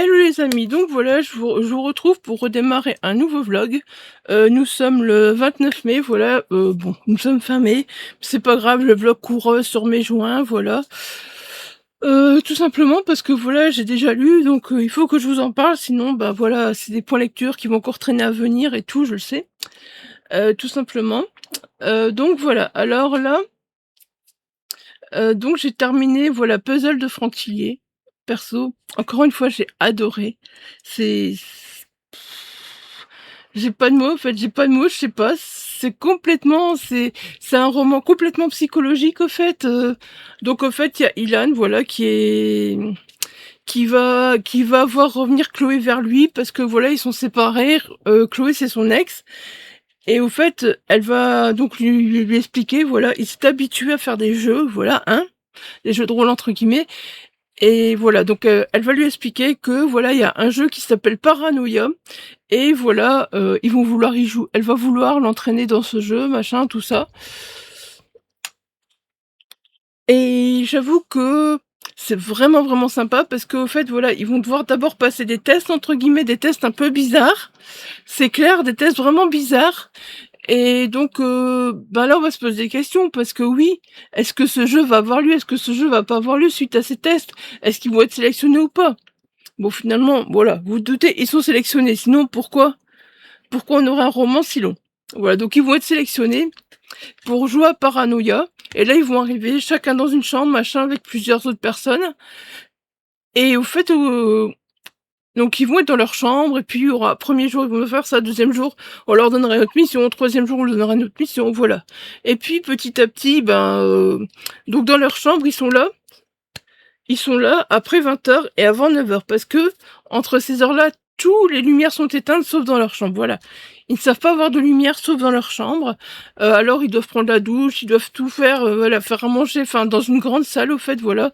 Hello les amis, donc voilà, je vous retrouve pour redémarrer un nouveau vlog. Nous sommes le 29 mai, voilà, bon, nous sommes fin mai, c'est pas grave, le vlog court sur mai juin, voilà. Tout simplement parce que voilà, j'ai déjà lu, donc il faut que je vous en parle, sinon, bah voilà, c'est des points lecture qui vont encore traîner à venir et tout, je le sais. Tout simplement. Donc voilà, alors là, donc j'ai terminé, voilà, Puzzle de Franquillier. Perso, encore une fois, j'ai adoré. C'est j'ai pas de mots, en fait, j'ai pas de mots, je sais pas, c'est un roman complètement psychologique, au fait, donc au fait, il y a Ilan, voilà, qui va voir revenir Chloé vers lui parce que voilà, ils sont séparés, Chloé, c'est son ex et au fait, elle va donc lui expliquer, voilà, il s'est habitué à faire des jeux, voilà, hein, des jeux de rôle entre guillemets et voilà, donc elle va lui expliquer que voilà, il y a un jeu qui s'appelle Paranoia et voilà, ils vont vouloir y jouer. Elle va vouloir l'entraîner dans ce jeu, machin, tout ça. Et j'avoue que c'est vraiment, vraiment sympa parce qu'au fait, voilà, ils vont devoir d'abord passer des tests, entre guillemets, des tests un peu bizarres. C'est clair, des tests vraiment bizarres. Et donc, ben là, on va se poser des questions parce que oui, est-ce que ce jeu va avoir lieu? Est-ce que ce jeu va pas avoir lieu suite à ces tests? Est-ce qu'ils vont être sélectionnés ou pas? Bon, finalement, voilà, vous vous doutez, ils sont sélectionnés. Sinon, pourquoi on aurait un roman si long? Voilà, donc ils vont être sélectionnés pour jouer à Paranoia. Et là, ils vont arriver chacun dans une chambre, machin, avec plusieurs autres personnes. Et au fait, donc ils vont être dans leur chambre, et puis il y aura, premier jour, ils vont faire ça, deuxième jour, on leur donnera une autre mission, troisième jour, on leur donnera une autre mission, voilà. Et puis, petit à petit, donc dans leur chambre, ils sont là après 20h et avant 9h, parce que, entre ces heures-là, toutes les lumières sont éteintes, sauf dans leur chambre, voilà. Ils ne savent pas avoir de lumière, sauf dans leur chambre. Alors, ils doivent prendre la douche, ils doivent tout faire, voilà, faire à manger, enfin, dans une grande salle, au fait, voilà.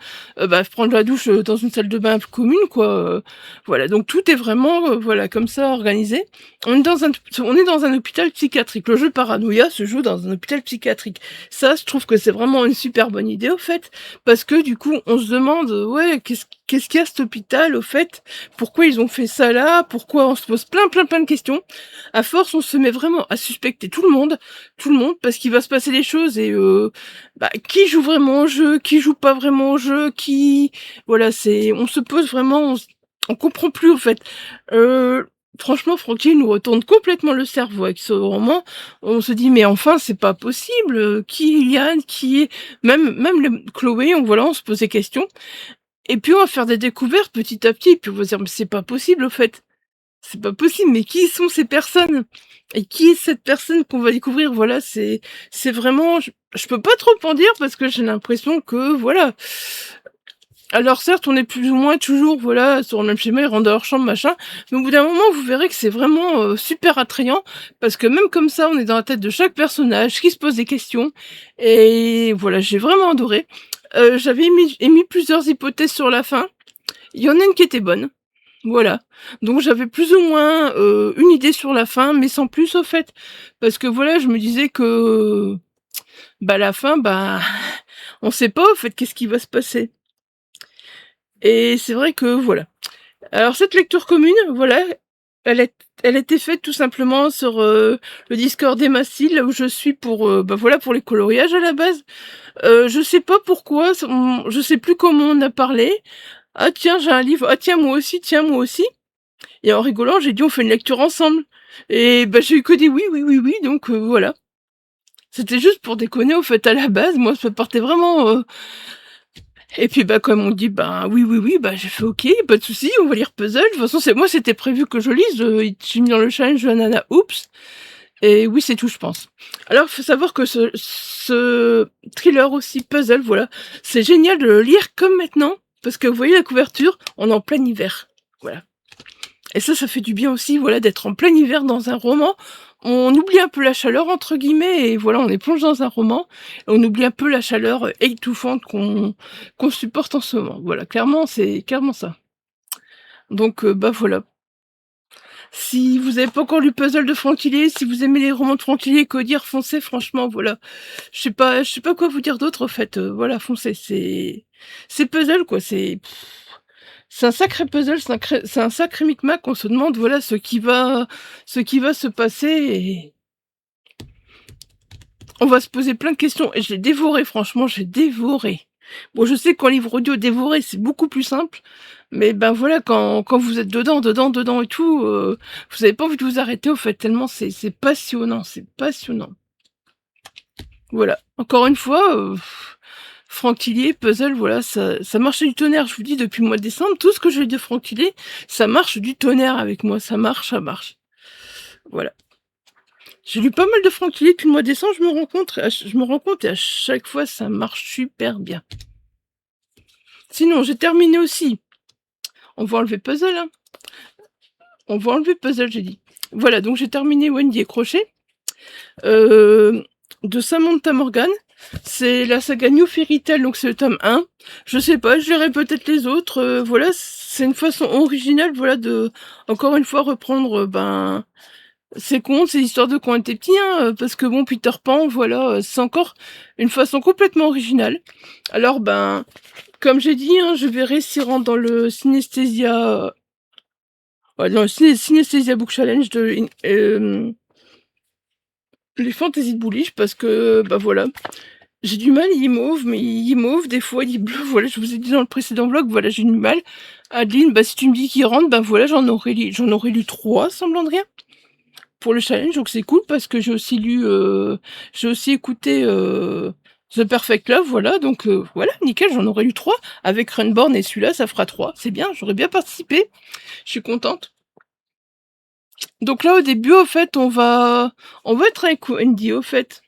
Prendre la douche dans une salle de bain commune, quoi. Voilà, donc tout est vraiment, voilà, comme ça, organisé. On est dans un hôpital psychiatrique. Le jeu Paranoia se joue dans un hôpital psychiatrique. Ça, je trouve que c'est vraiment une super bonne idée, au fait, parce que du coup, on se demande, ouais, qu'est-ce qu'il y a à cet hôpital, au fait? Pourquoi ils ont fait ça là? Pourquoi on se pose plein de questions? À force, on se met vraiment à suspecter tout le monde, parce qu'il va se passer des choses et qui joue vraiment au jeu, qui joue pas vraiment au jeu, voilà, on se pose vraiment, on comprend plus, au fait. Euh, Franchement, Francky nous retourne complètement le cerveau avec ce roman. On se dit, mais enfin, c'est pas possible. Qui est Yann? Qui est... Même Chloé, on se pose des questions. Et puis, on va faire des découvertes petit à petit. Et puis, on va se dire, mais c'est pas possible, au fait. C'est pas possible. Mais qui sont ces personnes? Et qui est cette personne qu'on va découvrir? Voilà, c'est vraiment... Je peux pas trop en dire parce que j'ai l'impression que, voilà... Alors certes, on est plus ou moins toujours, voilà, sur le même schéma, ils rentrent dans leur chambre, machin, mais au bout d'un moment, vous verrez que c'est vraiment super attrayant, parce que même comme ça, on est dans la tête de chaque personnage, qui se pose des questions, et voilà, j'ai vraiment adoré. J'avais émis plusieurs hypothèses sur la fin, il y en a une qui était bonne, voilà. Donc j'avais plus ou moins une idée sur la fin, mais sans plus au fait, parce que voilà, je me disais que, la fin, on sait pas au fait qu'est-ce qui va se passer. Et c'est vrai que voilà. Alors cette lecture commune, voilà, elle est, elle a été faite tout simplement sur le Discord d'Emma Steel, là où je suis pour, voilà, pour les coloriages à la base. Je sais pas pourquoi, je sais plus comment on a parlé. Ah tiens, j'ai un livre. Ah tiens, moi aussi, tiens, moi aussi. Et en rigolant, j'ai dit on fait une lecture ensemble. Et j'ai eu que des oui, oui, oui, oui, donc voilà. C'était juste pour déconner, au fait, à la base. Moi, ça partait vraiment... Et puis comme on dit oui oui oui, j'ai fait OK, pas de souci, on va lire Puzzle. De toute façon, c'était prévu que je lise, j'ai mis dans le challenge de Nana Oops. Et oui, c'est tout, je pense. Alors, faut savoir que ce thriller aussi, Puzzle, voilà, c'est génial de le lire comme maintenant, parce que vous voyez la couverture, on est en plein hiver. Voilà. Et ça fait du bien aussi, voilà, d'être en plein hiver dans un roman. On oublie un peu la chaleur, entre guillemets, et voilà, on est plongé dans un roman, et on oublie un peu la chaleur étouffante qu'on supporte en ce moment. Voilà, clairement, c'est clairement ça. Donc, voilà. Si vous avez pas encore lu Puzzle de Franquillier, si vous aimez les romans de Franquillier, que dire, foncez, franchement, voilà. Je sais pas quoi vous dire d'autre, en fait. Voilà, foncez. C'est Puzzle, quoi. C'est un sacré puzzle, c'est un sacré micmac. On se demande, voilà, ce qui va se passer et on va se poser plein de questions. Et j'ai dévoré, franchement, j'ai dévoré. Bon, je sais qu'en livre audio, dévorer, c'est beaucoup plus simple. Mais ben voilà, quand vous êtes dedans et tout, vous avez pas envie de vous arrêter, au fait, tellement c'est passionnant, c'est passionnant. Voilà. Encore une fois, Franck Tillier, puzzle, voilà, ça marche du tonnerre, je vous dis, depuis le mois de décembre, tout ce que je vais de Franck Tillier, ça marche du tonnerre avec moi, ça marche, ça marche. Voilà. J'ai lu pas mal de Franck Tillier depuis le mois de décembre, je me rends compte, et à chaque fois, ça marche super bien. Sinon, j'ai terminé aussi. On va enlever puzzle, hein. On va enlever puzzle, j'ai dit. Voilà, donc j'ai terminé Wendy et Crochet. De Samantha Morgan. C'est la saga New Fairy Tale, donc c'est le tome 1. Je sais pas, je lirai peut-être les autres. Voilà, c'est une façon originale, voilà, de, encore une fois, reprendre, ces contes, ces histoires de quand on était petit, hein, parce que bon, Peter Pan, voilà, c'est encore une façon complètement originale. Alors, comme j'ai dit, hein, je verrai s'il rentre dans le Synesthesia, dans le Synesthesia Book Challenge de, les Fantasy de Bullish, parce que, voilà, j'ai du mal, il est mauve, mais il est mauve, des fois il est bleu, voilà, je vous ai dit dans le précédent vlog, voilà, j'ai du mal. Adeline, si tu me dis qu'il rentre, voilà, j'en aurais lu 3, semblant de rien, pour le challenge, donc c'est cool, parce que j'ai aussi lu, j'ai aussi écouté, The Perfect Love, voilà, donc voilà, nickel, j'en aurais lu 3, avec Runborn et celui-là, ça fera 3, c'est bien, j'aurais bien participé, je suis contente. Donc là, au début, au fait, on va être avec Wendy, au fait.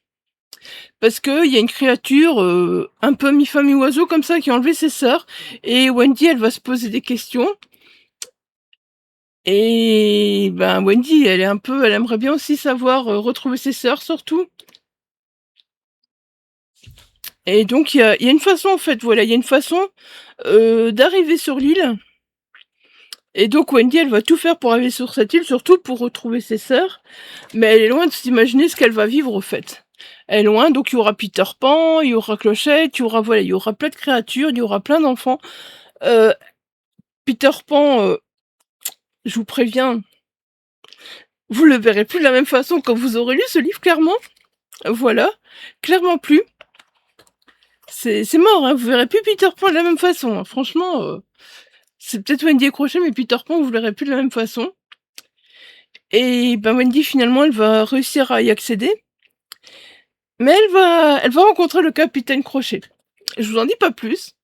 Parce que il y a une créature un peu mi-femme mi-oiseau comme ça qui a enlevé ses sœurs. Et Wendy, elle va se poser des questions. Et Wendy, elle aimerait bien aussi savoir retrouver ses sœurs, surtout. Et donc, il y a une façon, en fait, voilà, il y a une façon d'arriver sur l'île. Et donc Wendy, elle va tout faire pour arriver sur cette île, surtout pour retrouver ses sœurs. Mais elle est loin de s'imaginer ce qu'elle va vivre, au fait. Elle est loin, donc il y aura Peter Pan, il y aura Clochette, il y aura plein de créatures, il y aura plein d'enfants. Peter Pan, je vous préviens, vous le verrez plus de la même façon quand vous aurez lu ce livre, clairement. Voilà, clairement plus. C'est mort, hein, vous verrez plus Peter Pan de la même façon. Hein. Franchement, c'est peut-être Wendy et Crochet, mais Peter Pan, vous le verrez plus de la même façon. Et Wendy, finalement, elle va réussir à y accéder. Mais elle va rencontrer le capitaine Crochet. Je vous en dis pas plus.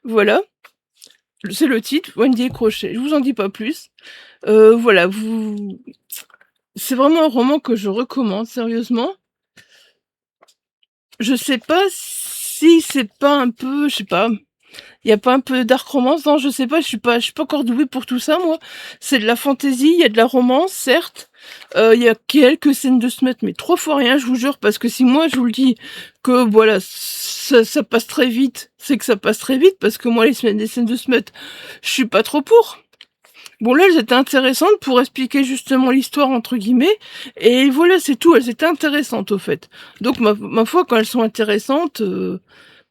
Voilà. C'est le titre, Wendy et Crochet. Je vous en dis pas plus. Voilà, c'est vraiment un roman que je recommande, sérieusement. Je sais pas si c'est pas un peu, je sais pas, il y a pas un peu dark romance, non, je sais pas, je suis pas encore douée pour tout ça, moi. C'est de la fantaisie, il y a de la romance, certes. Il y a quelques scènes de Smut, mais 3 fois rien, je vous jure, parce que si moi je vous le dis que voilà, ça passe très vite, c'est que ça passe très vite, parce que moi les scènes de Smut, je suis pas trop pour. Bon là, elles étaient intéressantes pour expliquer justement l'histoire entre guillemets, et voilà, c'est tout, elles étaient intéressantes au fait. Donc ma foi, quand elles sont intéressantes,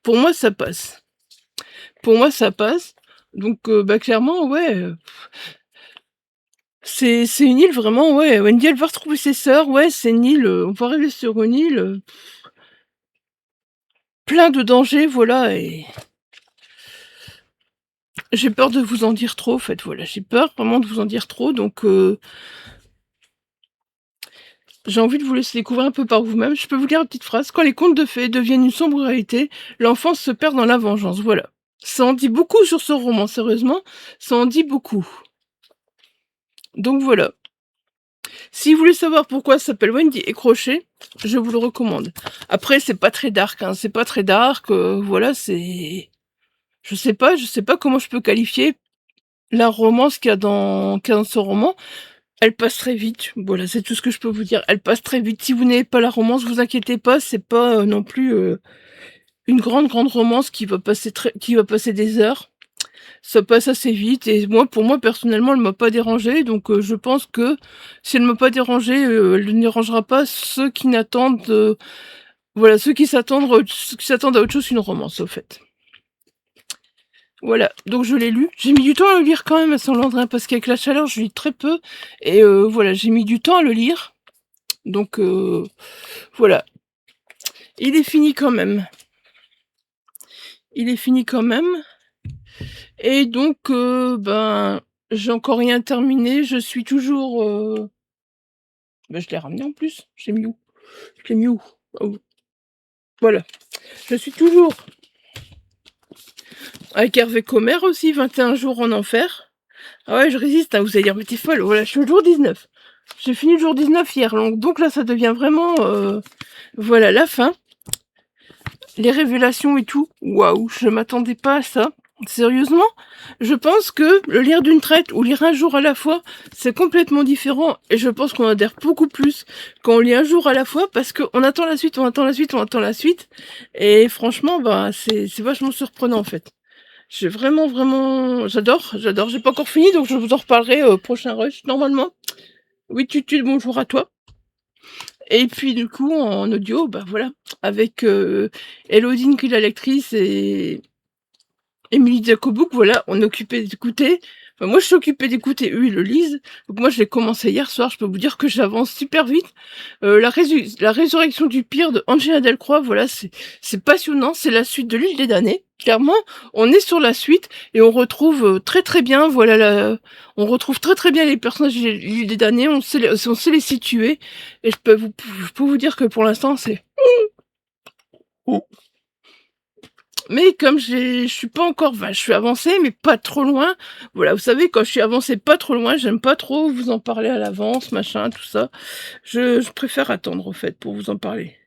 pour moi ça passe. Pour moi ça passe. Donc clairement, ouais, c'est une île vraiment, ouais, Wendy elle va retrouver ses sœurs, ouais, c'est une île, on va arriver sur une île, plein de dangers, voilà, et j'ai peur de vous en dire trop, en fait, voilà, j'ai peur vraiment de vous en dire trop, donc j'ai envie de vous laisser découvrir un peu par vous-même. Je peux vous lire une petite phrase. Quand les contes de fées deviennent une sombre réalité, l'enfance se perd dans la vengeance. Voilà. Ça en dit beaucoup sur ce roman, sérieusement. Ça en dit beaucoup. Donc voilà. Si vous voulez savoir pourquoi ça s'appelle Wendy et Crochet, je vous le recommande. Après, c'est pas très dark, hein. C'est pas très dark. Voilà, c'est... Je sais pas comment je peux qualifier la romance qu'il y a dans ce roman. Elle passe très vite, voilà, c'est tout ce que je peux vous dire. Elle passe très vite. Si vous n'avez pas la romance, vous inquiétez pas, c'est pas non plus une grande romance qui va passer des heures. Ça passe assez vite et pour moi personnellement, elle m'a pas dérangée, donc je pense que si elle m'a pas dérangée, elle ne dérangera pas ceux qui n'attendent, voilà, ceux qui s'attendent à autre chose qu'une romance, au fait. Voilà, donc je l'ai lu. J'ai mis du temps à le lire quand même à Saint-Landrin, parce qu'avec la chaleur, je lis très peu. Et voilà, j'ai mis du temps à le lire. Donc voilà. Il est fini quand même. Il est fini quand même. Et donc, ben, j'ai encore rien terminé. Je suis toujours... Ben, je l'ai ramené en plus. Je l'ai mis où? Je l'ai mis où? Oh. Voilà. Je suis toujours avec Hervé Commer aussi, 21 jours en enfer. Ah ouais, je résiste, hein, vous allez dire, mais t'es folle. Voilà, je suis au jour 19. J'ai fini le jour 19 hier, donc là, ça devient vraiment... voilà, la fin. Les révélations et tout. Waouh, je m'attendais pas à ça. Sérieusement, je pense que le lire d'une traite ou lire un jour à la fois, c'est complètement différent. Et je pense qu'on adhère beaucoup plus quand on lit un jour à la fois, parce qu'on attend la suite, on attend la suite, on attend la suite. Et franchement, bah, c'est vachement surprenant en fait. J'ai vraiment... J'adore. J'ai pas encore fini, donc je vous en reparlerai au prochain rush, normalement. Oui, bonjour à toi. Et puis du coup, en audio, bah voilà, avec Elodine qui est la lectrice et Émilie Jacobouk, voilà, on est occupé d'écouter. Enfin, moi, je suis occupée d'écouter, eux, ils le lisent. Donc moi, je l'ai commencé hier soir, je peux vous dire que j'avance super vite. La résurrection du pire de Angela Delcroix, voilà, c'est passionnant, c'est la suite de l'île des damnés. Clairement, on est sur la suite et on retrouve très bien, voilà, on retrouve très bien les personnages de l'île des damnés, on sait les situer. Et je peux vous dire que pour l'instant, c'est... Mais comme je suis pas encore, enfin, je suis avancée, mais pas trop loin. Voilà, vous savez, quand je suis avancée pas trop loin, j'aime pas trop vous en parler à l'avance, machin, tout ça. Je préfère attendre, au fait, pour vous en parler.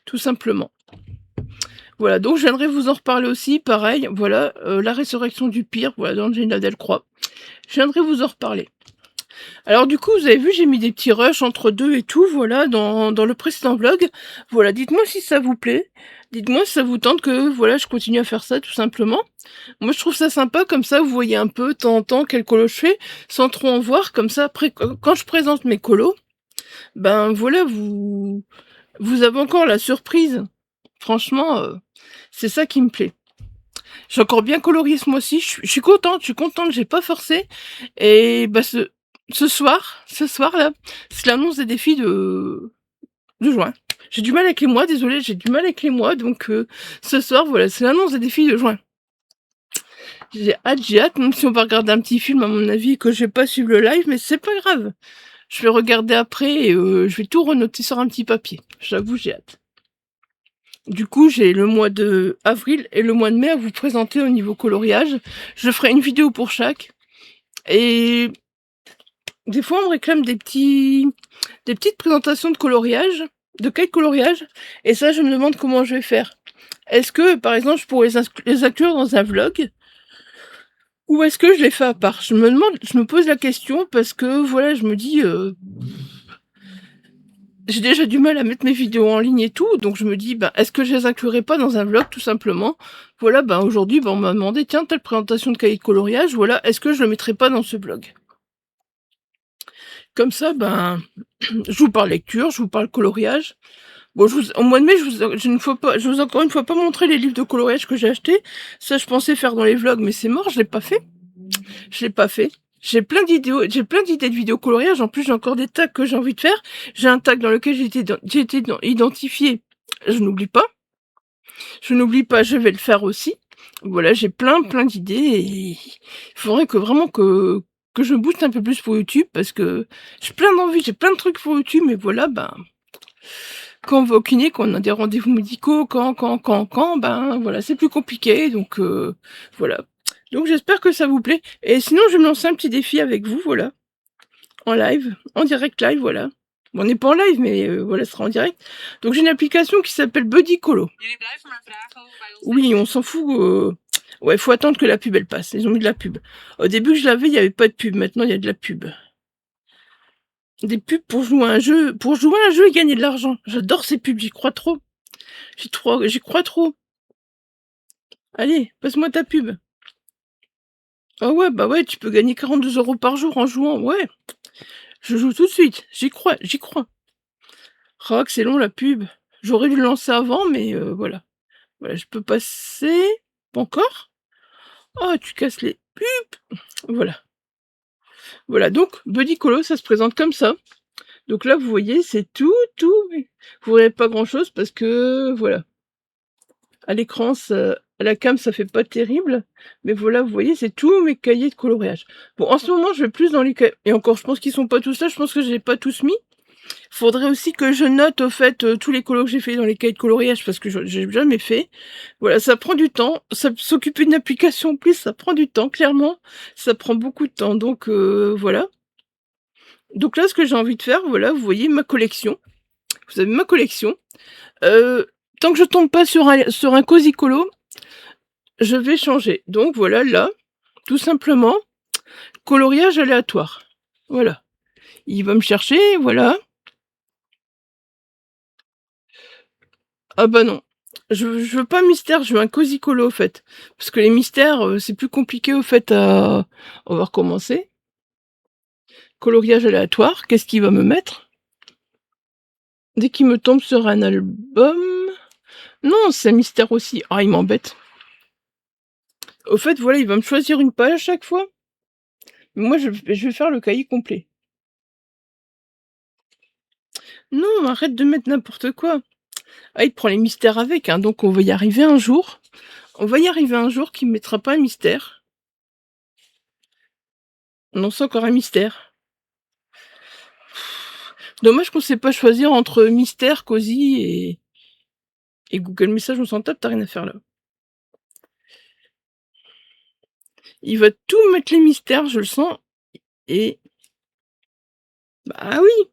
Tout simplement. Voilà, donc j'aimerais vous en reparler aussi, pareil, voilà, la résurrection du pire, voilà, d'Angela Delcroix. J'aimerais vous en reparler. Alors du coup, vous avez vu, j'ai mis des petits rushs entre deux et tout, voilà, dans le précédent vlog. Voilà, dites-moi si ça vous plaît. Dites-moi si ça vous tente que, voilà, je continue à faire ça, tout simplement. Moi, je trouve ça sympa, comme ça, vous voyez un peu, de temps en temps, quel colo je fais, sans trop en voir, comme ça, après, quand je présente mes colos, ben voilà, vous avez encore la surprise. Franchement, c'est ça qui me plaît. J'ai encore bien colorié ce mois-ci, je suis contente, j'ai pas forcé. Et bah ce soir là, c'est l'annonce des défis de juin. J'ai du mal avec les mois, désolée, j'ai du mal avec les mois, donc ce soir, voilà, c'est l'annonce des défis de juin. J'ai hâte, même si on va regarder un petit film, à mon avis, que je vais pas suivre le live, mais c'est pas grave. Je vais regarder après et je vais tout renoter sur un petit papier. J'avoue, j'ai hâte. Du coup, j'ai le mois de avril et le mois de mai à vous présenter au niveau coloriage. Je ferai une vidéo pour chaque. Et des fois, on me réclame des petites présentations de coloriage, de quel coloriage. Et ça, je me demande comment je vais faire. Est-ce que, par exemple, je pourrais les inclure dans un vlog? Ou est-ce que je les fais à part? Je me pose la question parce que, voilà, je me dis... j'ai déjà du mal à mettre mes vidéos en ligne et tout, donc je me dis, ben, est-ce que je les inclurai pas dans un vlog, tout simplement? Voilà, ben, aujourd'hui, ben, on m'a demandé, tiens, telle présentation de cahier de coloriage, voilà, est-ce que je le mettrai pas dans ce blog? Comme ça, ben, je vous parle lecture, je vous parle coloriage. Bon, au mois de mai, je vous ai encore une fois pas montré les livres de coloriage que j'ai achetés. Ça, je pensais faire dans les vlogs, mais c'est mort, je l'ai pas fait. Je l'ai pas fait. J'ai plein d'idées de vidéos coloriage. En plus, j'ai encore des tags que j'ai envie de faire. J'ai un tag dans lequel j'ai été identifié. Je n'oublie pas. Je vais le faire aussi. Voilà, j'ai plein d'idées et il faudrait que vraiment que je booste un peu plus pour YouTube parce que j'ai plein d'envies, j'ai plein de trucs pour YouTube, mais voilà, ben, quand on va au kiné, quand on a des rendez-vous médicaux, ben, voilà, c'est plus compliqué, donc, voilà. Donc j'espère que ça vous plaît. Et sinon, je vais me lancer un petit défi avec vous, voilà. En live, en direct live, voilà. Bon, on n'est pas en live, mais voilà, ce sera en direct. Donc j'ai une application qui s'appelle Buddy Colo. Oui, on s'en fout. Ouais, faut attendre que la pub elle passe. Ils ont mis de la pub. Au début que je l'avais, il n'y avait pas de pub. Maintenant, il y a de la pub. Des pubs pour jouer à un jeu. Pour jouer à un jeu et gagner de l'argent. J'adore ces pubs, j'y crois trop. J'y crois trop. Allez, passe-moi ta pub. Ah ouais, bah ouais, tu peux gagner 42 € par jour en jouant. Ouais. Je joue tout de suite. J'y crois. Rock, c'est long la pub. J'aurais dû le lancer avant, mais voilà. Voilà, je peux passer... Pas encore? Oh, tu casses les pupes. Voilà. Voilà, donc Buddy Colo, ça se présente comme ça. Donc là, vous voyez, c'est tout. Vous voyez pas grand-chose parce que, voilà. À l'écran, à la cam, ça fait pas terrible. Mais voilà, vous voyez, c'est tous mes cahiers de coloriage. Bon, en ce moment, je vais plus dans les cahiers. Et encore, je pense qu'ils sont pas tous là. Je pense que je les ai pas tous mis. Faudrait aussi que je note, au fait, tous les colos que j'ai fait dans les cahiers de coloriage, parce que j'ai jamais fait. Voilà, ça prend du temps. S'occuper d'une application en plus, ça prend du temps, clairement. Ça prend beaucoup de temps. Donc, voilà. Donc là, ce que j'ai envie de faire, voilà, vous voyez ma collection. Vous avez ma collection. Tant que je tombe pas sur un cosy colo, je vais changer. Donc voilà, là, tout simplement, coloriage aléatoire. Voilà. Il va me chercher, voilà. Ah bah non. Je veux pas mystère, je veux un cosy colo, au fait. Parce que les mystères, c'est plus compliqué, au fait, à... On va recommencer. Coloriage aléatoire, qu'est-ce qu'il va me mettre? Dès qu'il me tombe sur un album... Non, c'est un mystère aussi. Ah, il m'embête. Au fait, voilà, il va me choisir une page à chaque fois. Moi, je vais faire le cahier complet. Non, arrête de mettre n'importe quoi. Ah, il prend les mystères avec, hein, donc on va y arriver un jour. On va y arriver un jour qu'il ne mettra pas un mystère. Non, c'est encore un mystère. Dommage qu'on ne sait pas choisir entre mystère, cosy et Google Message, on s'en tape, t'as rien à faire là. Il va tout mettre les mystères, je le sens. Et... Bah oui.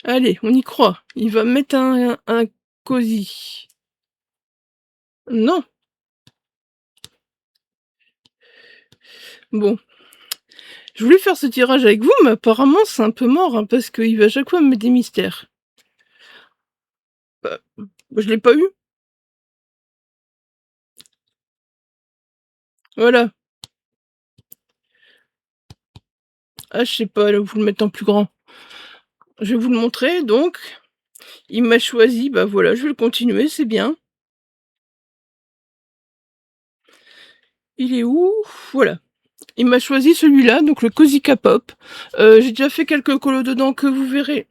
Allez, on y croit. Il va mettre un cosy. Non. Bon. Je voulais faire ce tirage avec vous, mais apparemment c'est un peu mort, hein, parce qu'il va à chaque fois me mettre des mystères. Bah, je l'ai pas eu. Voilà. Ah, je sais pas, là, vous le mettez en plus grand. Je vais vous le montrer, donc. Il m'a choisi, bah voilà, je vais le continuer, c'est bien. Il est où? Voilà. Il m'a choisi celui-là, donc le Cozy K-pop. J'ai déjà fait quelques colos dedans que vous verrez.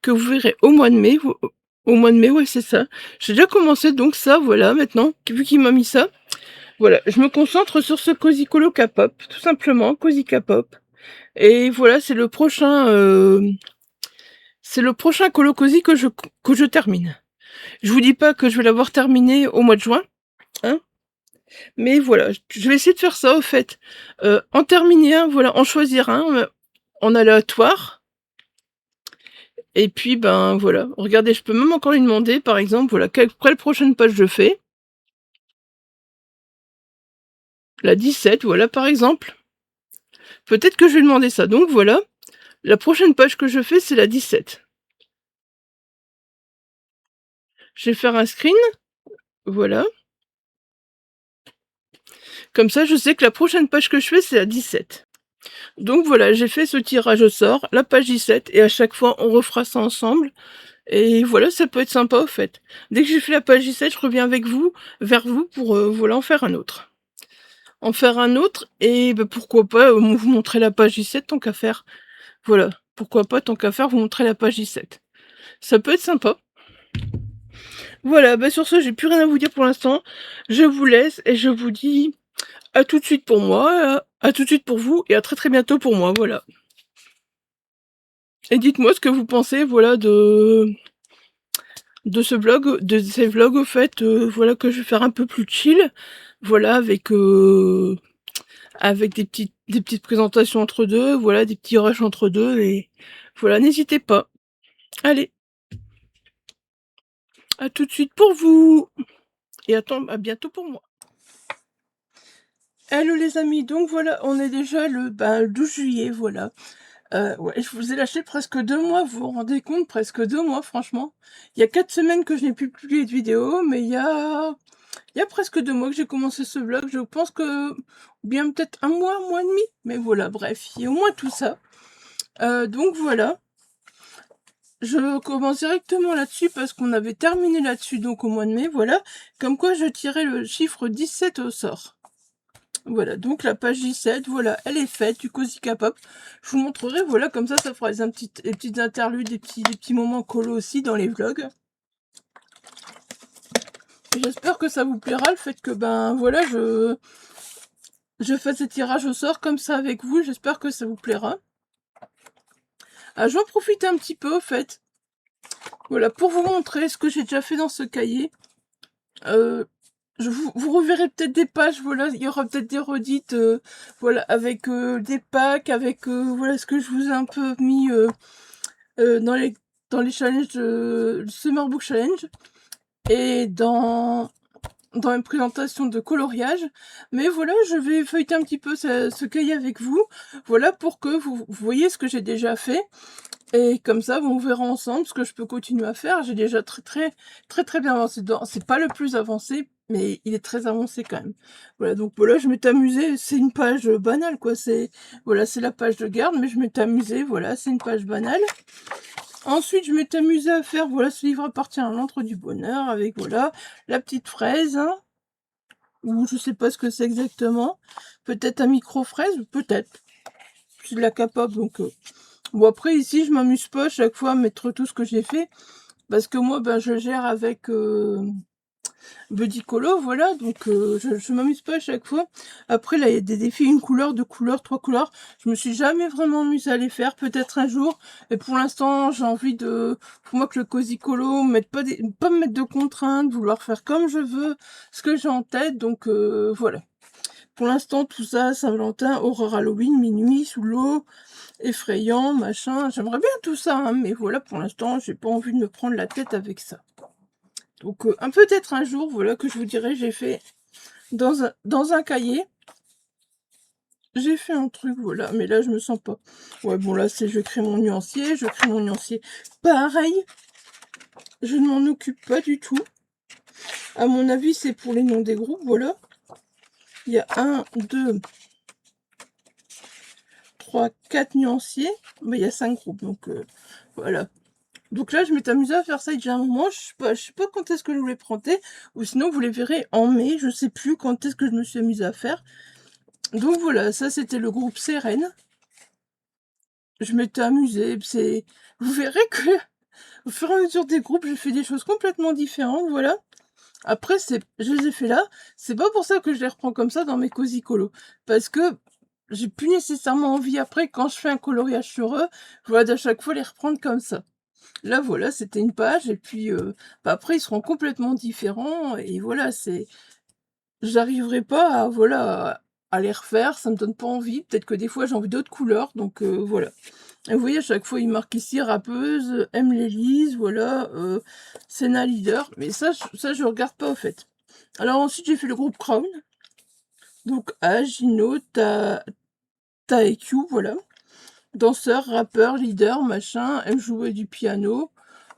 Que vous verrez au mois de mai. Au mois de mai, ouais, c'est ça. J'ai déjà commencé, donc ça, voilà, maintenant, vu qu'il m'a mis ça. Voilà, je me concentre sur ce Cozy Colo K-pop, tout simplement, Cozy K-pop. Et voilà, c'est le prochain... c'est le prochain colo Cozy que je termine. Je vous dis pas que je vais l'avoir terminé au mois de juin, hein. Mais voilà, je vais essayer de faire ça, au fait. En terminer un, voilà, en choisir un, en aléatoire. Et puis, ben, voilà. Regardez, je peux même encore lui demander, par exemple, voilà, quelle prochaine page je fais. La 17, voilà, par exemple. Peut-être que je vais demander ça. Donc, voilà. La prochaine page que je fais, c'est la 17. Je vais faire un screen. Voilà. Comme ça, je sais que la prochaine page que je fais, c'est la 17. Donc voilà, j'ai fait ce tirage au sort, la page 17, et à chaque fois, on refera ça ensemble. Et voilà, ça peut être sympa, au fait. Dès que j'ai fait la page 17, je reviens avec vous, vers vous, pour voilà, en faire un autre. En faire un autre, et bah, pourquoi pas vous montrer la page 17 tant qu'à faire. Voilà, pourquoi pas tant qu'à faire vous montrer la page 17. Ça peut être sympa. Voilà, bah sur ce, j'ai plus rien à vous dire pour l'instant. Je vous laisse et je vous dis à tout de suite pour moi, à tout de suite pour vous et à très très bientôt pour moi, voilà. Et dites-moi ce que vous pensez, voilà, de ce vlog, de ces vlogs au fait, voilà, que je vais faire un peu plus chill, voilà, avec des petites présentations entre deux, voilà, des petits rushs entre deux, et voilà, n'hésitez pas. Allez, à tout de suite pour vous, et à bientôt pour moi. Hello les amis, donc voilà, on est déjà le 12 juillet, voilà. Ouais, je vous ai lâché presque 2 mois, vous vous rendez compte, presque 2 mois, franchement. Il y a 4 semaines que je n'ai plus publié de vidéo, mais il y a presque 2 mois que j'ai commencé ce vlog. Je pense que, bien peut-être un mois et demi, mais voilà, bref, il y a au moins tout ça. Donc voilà. je commence directement là-dessus parce qu'on avait terminé là-dessus donc au mois de mai, voilà. Comme quoi je tirais le chiffre 17 au sort. Voilà, donc la page 17, voilà, elle est faite, du Cozy K-pop. Je vous montrerai, voilà, comme ça fera des petites interludes, des petits moments colos aussi dans les vlogs. J'espère que ça vous plaira, le fait que, ben, voilà, je fais ces tirages au sort comme ça avec vous. J'espère que ça vous plaira. Ah, j'en profite un petit peu, au fait. Voilà, pour vous montrer ce que j'ai déjà fait dans ce cahier. Vous reverrez peut-être des pages, voilà, il y aura peut-être des redites, voilà, avec des packs, avec, voilà, ce que je vous ai un peu mis dans les challenges de Summer Book Challenge. Et dans une présentation de coloriage, mais voilà, je vais feuilleter un petit peu ce cahier avec vous, voilà, pour que vous voyez ce que j'ai déjà fait, et comme ça, on verra ensemble ce que je peux continuer à faire. J'ai déjà très bien avancé dedans. C'est pas le plus avancé, mais il est très avancé quand même. Voilà, donc voilà, je m'étais amusée, c'est une page banale, quoi, voilà, c'est la page de garde, mais je m'étais amusée, voilà, c'est une page banale. Ensuite, je m'étais amusée à faire, voilà, ce livre appartient à l'antre du bonheur, avec, voilà, la petite fraise, hein, ou je sais pas ce que c'est exactement. Peut-être un micro-fraise, peut-être. C'est de la K-pop, donc... Bon, après, ici, je m'amuse pas à chaque fois à mettre tout ce que j'ai fait, parce que moi, ben, je gère avec Buddy Colo, voilà, donc je m'amuse pas à chaque fois. Après, là, il y a des défis, une couleur, deux couleurs, trois couleurs. Je me suis jamais vraiment amusée à les faire, peut-être un jour. Et pour l'instant, j'ai envie de... Pour moi, que le Cozy Colo, pas me mettre de contraintes, vouloir faire comme je veux, ce que j'ai en tête, donc voilà. Pour l'instant, tout ça, Saint-Valentin, horreur Halloween, minuit, sous l'eau, effrayant, machin. J'aimerais bien tout ça, hein, mais voilà, pour l'instant, j'ai pas envie de me prendre la tête avec ça. Donc, peut-être un jour, voilà, que je vous dirai, j'ai fait dans un cahier. J'ai fait un truc, voilà, mais là, je me sens pas. Ouais, bon, là, je crée mon nuancier, je crée mon nuancier. Pareil, je ne m'en occupe pas du tout. À mon avis, c'est pour les noms des groupes, voilà. Il y a 1, 2, 3, 4 nuanciers. Mais il y a 5 groupes, donc voilà. Donc là, je m'étais amusée à faire ça il y a déjà un moment. Je sais pas quand est-ce que je voulais prendre, ou sinon vous les verrez en mai. Je sais plus quand est-ce que je me suis amusée à faire. Donc voilà, ça c'était le groupe Sérène. Je m'étais amusée. Vous verrez que au fur et à mesure des groupes, je fais des choses complètement différentes. Voilà. Après, je les ai fait là. C'est pas pour ça que je les reprends comme ça dans mes cosy colos. Parce que j'ai plus nécessairement envie après, quand je fais un coloriage sur eux, voilà, d'à chaque fois les reprendre comme ça. Là, voilà, c'était une page, et puis bah, après, ils seront complètement différents, et voilà, j'arriverai pas à, voilà, à les refaire, ça me donne pas envie. Peut-être que des fois, j'ai envie d'autres couleurs, donc voilà. Et vous voyez, à chaque fois, il marque ici rappeuse, aime l'Élise, voilà, Senna leader, mais ça, je regarde pas, au fait. Alors ensuite, j'ai fait le groupe Crown, donc Agino, Taeq, voilà. Danseur, rappeur, leader, machin, aime jouer du piano.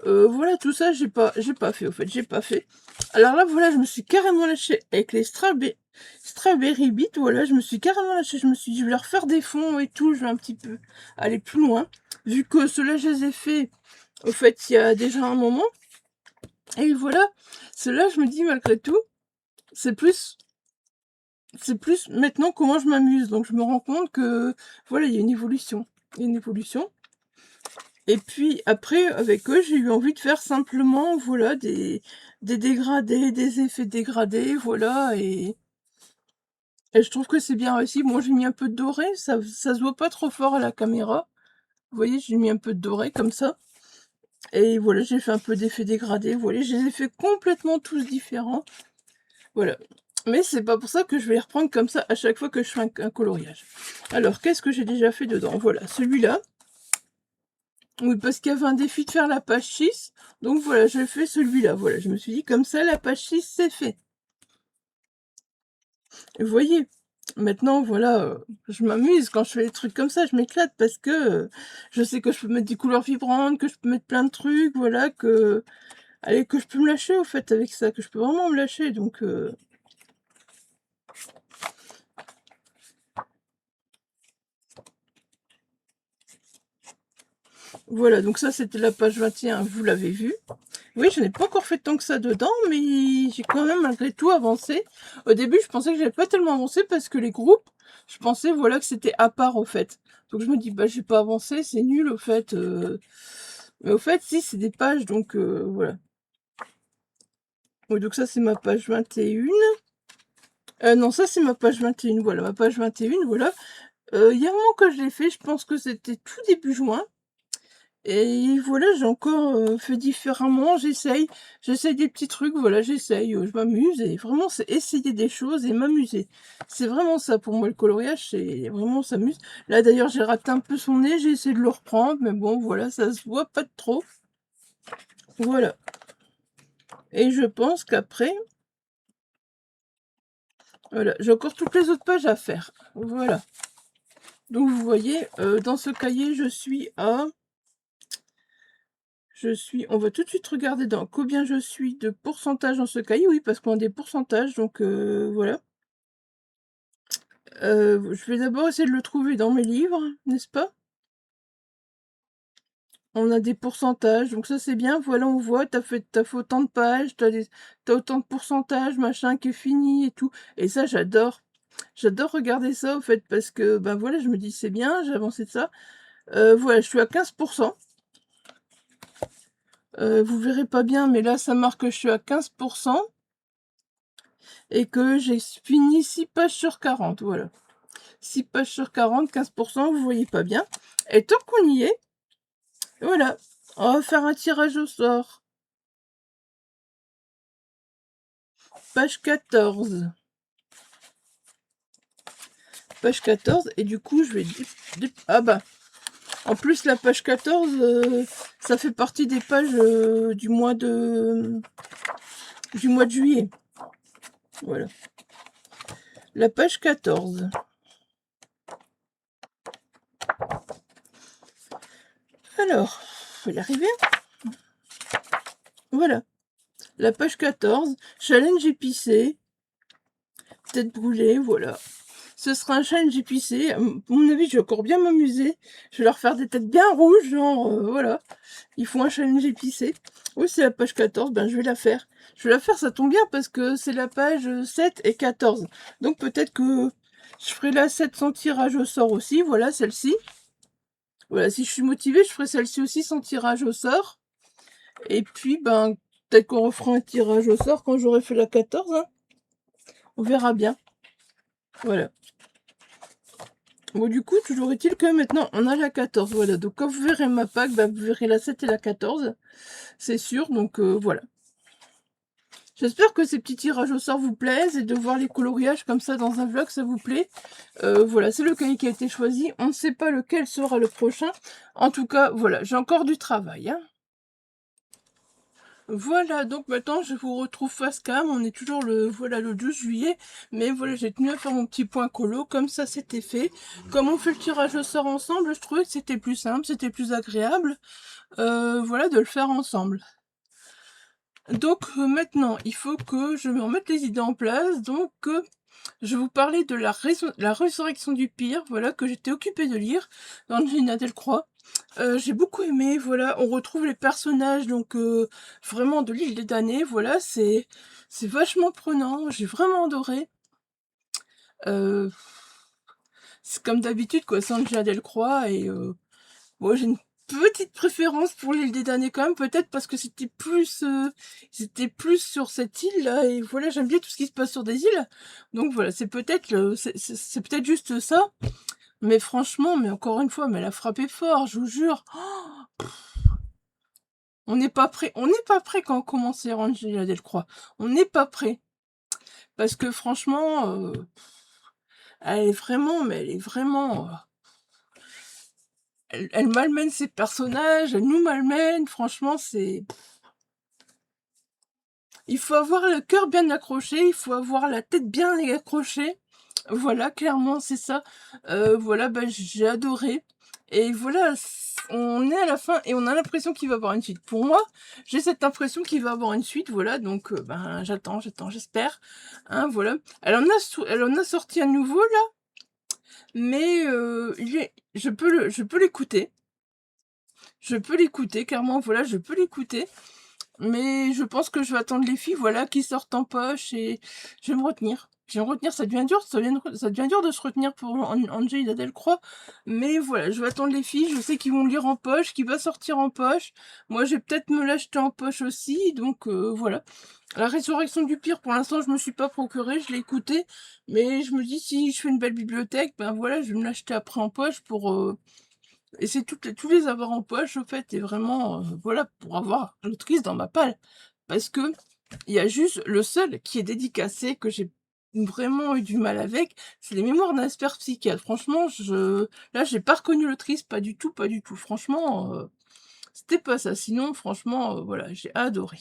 Voilà, tout ça, j'ai pas fait, au fait, j'ai pas fait. Alors là, voilà, je me suis carrément lâchée avec les Strawberry Beat, voilà, je me suis carrément lâchée. Je me suis dit, je vais leur faire des fonds et tout, je vais un petit peu aller plus loin. Vu que ceux-là, je les ai fait, au fait, il y a déjà un moment. Et voilà, ceux-là, je me dis, malgré tout, c'est plus maintenant comment je m'amuse. Donc, je me rends compte que, voilà, il y a une évolution. Il y a une évolution. Et puis après, avec eux, j'ai eu envie de faire simplement, voilà, des dégradés, des effets dégradés, voilà, et je trouve que c'est bien réussi. Moi, j'ai mis un peu de doré, ça se voit pas trop fort à la caméra. Vous voyez, j'ai mis un peu de doré comme ça. Et voilà, j'ai fait un peu d'effets dégradés. Vous voyez, je les ai fait complètement tous différents. Voilà. Mais c'est pas pour ça que je vais les reprendre comme ça à chaque fois que je fais un coloriage. Alors, qu'est-ce que j'ai déjà fait dedans? Voilà, celui-là. Oui, parce qu'il y avait un défi de faire la page 6. Donc voilà, je fais celui-là. Voilà, je me suis dit, comme ça, la page 6, c'est fait. Et vous voyez, maintenant, voilà, je m'amuse quand je fais des trucs comme ça. Je m'éclate parce que je sais que je peux mettre des couleurs vibrantes, que je peux mettre plein de trucs, voilà, allez, que je peux me lâcher, au fait, avec ça, que je peux vraiment me lâcher. Donc, Voilà, donc ça, c'était la page 21, vous l'avez vu. Oui, je n'ai pas encore fait tant que ça dedans, mais j'ai quand même malgré tout avancé. Au début, je pensais que j'avais pas tellement avancé parce que les groupes, je pensais voilà que c'était à part au fait. Donc je me dis bah j'ai pas avancé, c'est nul au fait. Mais au fait, si c'est des pages, donc voilà. Oui, donc ça c'est ma page 21. Non, ça c'est ma page 21, voilà, ma page 21, voilà. Il y a un moment que je l'ai fait, je pense que c'était tout début juin. Et voilà, j'ai encore fait différemment, j'essaye des petits trucs, voilà, j'essaye, je m'amuse, et vraiment, c'est essayer des choses et m'amuser. C'est vraiment ça pour moi, le coloriage, c'est vraiment s'amuse. Là, d'ailleurs, j'ai raté un peu son nez, j'ai essayé de le reprendre, mais bon, voilà, ça se voit pas de trop. Voilà. Et je pense qu'après, voilà, j'ai encore toutes les autres pages à faire. Voilà. Donc, vous voyez, dans ce cahier, on va tout de suite regarder dans combien je suis de pourcentage dans ce cahier. Oui, parce qu'on a des pourcentages, donc voilà. Je vais d'abord essayer de le trouver dans mes livres, n'est-ce pas? On a des pourcentages, donc ça c'est bien. Voilà, on voit, t'as fait autant de pages, t'as autant de pourcentage, machin, qui est fini et tout. Et ça, j'adore. J'adore regarder ça, au fait, parce que, ben voilà, je me dis, c'est bien, j'ai avancé de ça. Voilà, je suis à 15%. Vous verrez pas bien, mais là, ça marque que je suis à 15%. Et que j'ai fini 6 pages sur 40, voilà. 6 pages sur 40, 15%, vous voyez pas bien. Et tant qu'on y est, voilà, on va faire un tirage au sort. Page 14. Page 14, et du coup, je vais... Ah bah, en plus, la page 14, ça fait partie des pages du mois de juillet. Voilà. La page 14. Alors, faut y arriver. Voilà. La page 14, challenge épicé, tête brûlée, voilà. Ce sera un challenge épicé. À mon avis, je vais encore bien m'amuser. Je vais leur faire des têtes bien rouges, genre, voilà. Ils font un challenge épicé. Oui, c'est la page 14, ben je vais la faire. Je vais la faire, ça tombe bien, parce que c'est la page 7 et 14. Donc peut-être que je ferai la 7 sans tirage au sort aussi, voilà, celle-ci. Voilà, si je suis motivée, je ferai celle-ci aussi sans tirage au sort. Et puis, ben, peut-être qu'on refera un tirage au sort quand j'aurai fait la 14, hein. On verra bien. Voilà. Bon, du coup, toujours est-il que maintenant, on a la 14. Voilà, donc quand vous verrez ma pack, bah, vous verrez la 7 et la 14. C'est sûr, donc voilà. J'espère que ces petits tirages au sort vous plaisent et de voir les coloriages comme ça dans un vlog, ça vous plaît. Voilà, c'est le cahier qui a été choisi. On ne sait pas lequel sera le prochain. En tout cas, voilà, j'ai encore du travail, hein. Voilà, donc maintenant je vous retrouve face cam, on est toujours le 12 juillet, mais voilà, j'ai tenu à faire mon petit point colo, comme ça c'était fait. Comme on fait le tirage au sort ensemble, je trouvais que c'était plus simple, c'était plus agréable, voilà, de le faire ensemble. Donc maintenant, il faut que je me remette les idées en place, donc je vais vous parler de la résurrection du pire, voilà, que j'étais occupée de lire, d'Angelina Delcroix. J'ai beaucoup aimé, voilà, on retrouve les personnages, donc vraiment de l'île des damnés, voilà, c'est vachement prenant, j'ai vraiment adoré. C'est comme d'habitude, quoi, c'est Angela Delcroix, et moi j'ai une petite préférence pour l'île des damnés quand même, peut-être parce que c'était plus sur cette île-là, et voilà, j'aime bien tout ce qui se passe sur des îles, donc voilà, c'est peut-être c'est peut-être juste ça, mais franchement, mais encore une fois, mais elle a frappé fort, je vous jure. On n'est pas prêt. On n'est pas prêt quand on commence à Angela Delcroix. On n'est pas prêt. Parce que franchement, elle est vraiment, mais elle est vraiment... elle malmène ses personnages, elle nous malmène. Franchement, c'est... Il faut avoir le cœur bien accroché, il faut avoir la tête bien accrochée. Voilà, clairement, c'est ça. Voilà, bah, j'ai adoré. Et voilà, on est à la fin et on a l'impression qu'il va y avoir une suite. Pour moi, j'ai cette impression qu'il va y avoir une suite, voilà, donc ben j'attends, j'espère. Hein, voilà. Elle en a sorti un nouveau là, mais je peux l'écouter. Je peux l'écouter, clairement, voilà, je peux l'écouter, mais je pense que je vais attendre les filles, voilà, qui sortent en poche et je vais me retenir. Je vais me retenir, ça devient dur de se retenir pour Angel Delcroix, mais voilà, je vais attendre les filles, je sais qu'ils vont lire en poche, qu'il va sortir en poche. Moi, je vais peut-être me l'acheter en poche aussi, donc voilà. La Résurrection du Pire, pour l'instant, je me suis pas procuré, je l'ai écouté, mais je me dis, si je fais une belle bibliothèque, ben voilà, je vais me l'acheter après en poche pour essayer tous les avoir en poche, au fait, et vraiment, voilà, pour avoir l'autrice dans ma palle. Parce que il y a juste le seul qui est dédicacé, que j'ai vraiment eu du mal avec, c'est les Mémoires d'un expert psychiatre. Franchement, là, j'ai pas reconnu l'autrice, pas du tout, pas du tout. Franchement, c'était pas ça. Sinon, franchement, voilà, j'ai adoré.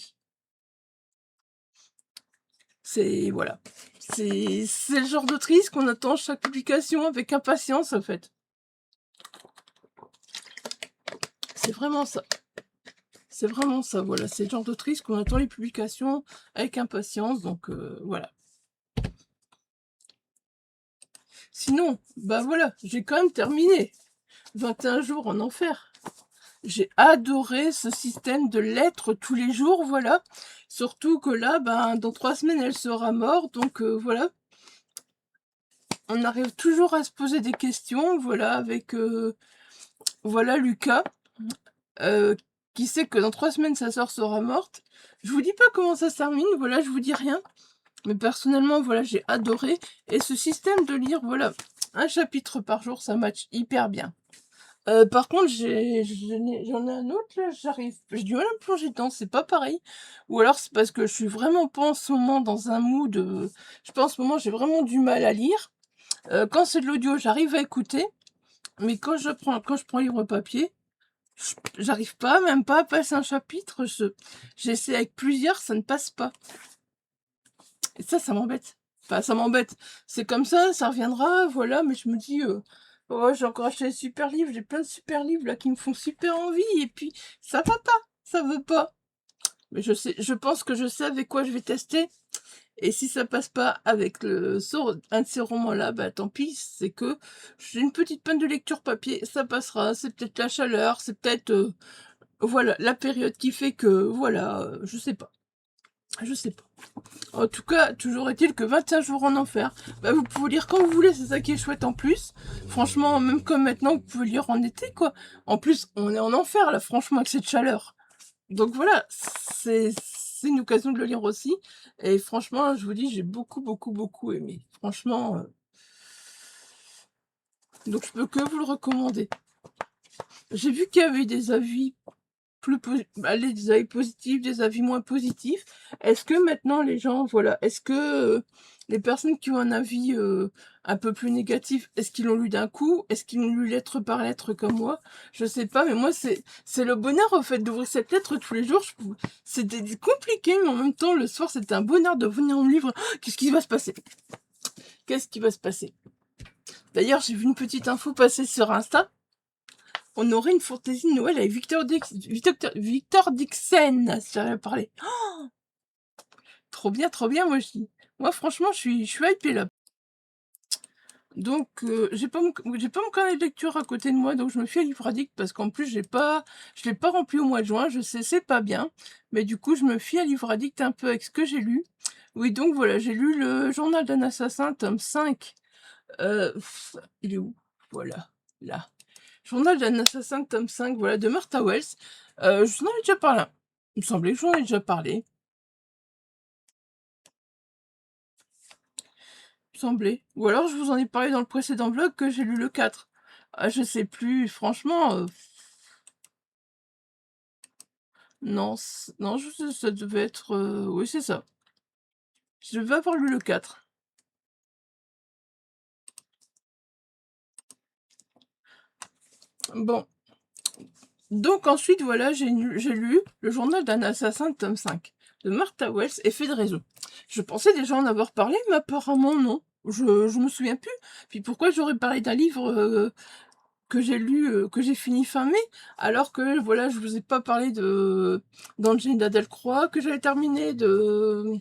C'est voilà. C'est le genre d'autrice qu'on attend chaque publication avec impatience, en fait. C'est vraiment ça. C'est vraiment ça, voilà. C'est le genre d'autrice qu'on attend les publications avec impatience, donc voilà. Sinon, bah voilà, j'ai quand même terminé 21 jours en enfer. J'ai adoré ce système de lettres tous les jours, voilà. Surtout que là, ben, dans 3 semaines, elle sera morte, donc voilà. On arrive toujours à se poser des questions, voilà, avec voilà Lucas, qui sait que dans 3 semaines, sa sœur sera morte. Je vous dis pas comment ça se termine, voilà, je vous dis rien. Mais personnellement, voilà, j'ai adoré. Et ce système de lire, voilà, un chapitre par jour, ça match hyper bien. Par contre, j'en ai un autre, là, j'ai du mal à me plonger dedans, c'est pas pareil. Ou alors c'est parce que je suis vraiment pas en ce moment dans un mood, je sais pas, en ce moment, j'ai vraiment du mal à lire. Quand c'est de l'audio, j'arrive à écouter, mais quand je prends un livre papier, j'arrive pas, même pas à passer un chapitre. J'essaie avec plusieurs, ça ne passe pas. Et ça m'embête. Enfin, ça m'embête. C'est comme ça reviendra, voilà, mais je me dis, oh, j'ai encore acheté des super livres, j'ai plein de super livres là qui me font super envie, et puis ça va pas, ça veut pas. Mais je pense que je sais avec quoi je vais tester, et si ça passe pas avec un de ces romans-là, bah tant pis, c'est que j'ai une petite panne de lecture papier, ça passera, c'est peut-être la chaleur, c'est peut-être, voilà, la période qui fait que, voilà, je sais pas. Je sais pas. En tout cas, toujours est-il que 21 jours en enfer, bah vous pouvez lire quand vous voulez, c'est ça qui est chouette en plus. Franchement, même comme maintenant, vous pouvez lire en été, quoi. En plus, on est en enfer, là, franchement, avec cette chaleur. Donc voilà, c'est une occasion de le lire aussi. Et franchement, je vous dis, j'ai beaucoup, beaucoup, beaucoup aimé. Franchement, donc je peux que vous le recommander. J'ai vu qu'il y avait des avis des avis positifs, des avis moins positifs. Est-ce que maintenant les gens, voilà, est-ce que les personnes qui ont un avis un peu plus négatif, est-ce qu'ils l'ont lu d'un coup? Est-ce qu'ils l'ont lu lettre par lettre comme moi? Je sais pas, mais moi c'est le bonheur au fait d'ouvrir cette lettre tous les jours. C'était compliqué, mais en même temps le soir c'était un bonheur de venir me livre. Qu'est-ce qui va se passer? Qu'est-ce qui va se passer? D'ailleurs, j'ai vu une petite info passer sur Insta. On aurait une fantaisie de Noël avec Victor Dixon, si j'arrive à parler. Trop bien, moi franchement, je suis hypée là. Donc, j'ai pas mon carnet de lecture à côté de moi, donc je me fie à Livre Addict parce qu'en plus, je l'ai pas rempli au mois de juin, je sais, c'est pas bien. Mais du coup, je me fie à Livre Addict un peu avec ce que j'ai lu. Oui, donc voilà, j'ai lu le Journal d'un assassin, tome 5. Il est où? Voilà, là. Journal d'un assassin, tome 5, voilà, de Martha Wells. Je vous en avais déjà parlé. Il me semblait que j'en ai déjà parlé. Il me semblait. Ou alors je vous en ai parlé dans le précédent vlog que j'ai lu le 4. Ah, je sais plus, franchement. Non, non, ça devait être. Oui, c'est ça. Je devais avoir lu le 4. Bon. Donc ensuite, voilà, j'ai lu Le Journal d'un assassin, tome 5, de Martha Wells, Effet de réseau. Je pensais déjà en avoir parlé, mais apparemment non. Je me souviens plus. Puis pourquoi j'aurais parlé d'un livre que j'ai lu, que j'ai fini fin mai, alors que voilà, je vous ai pas parlé d'Angelina Delcroix, que j'avais terminé de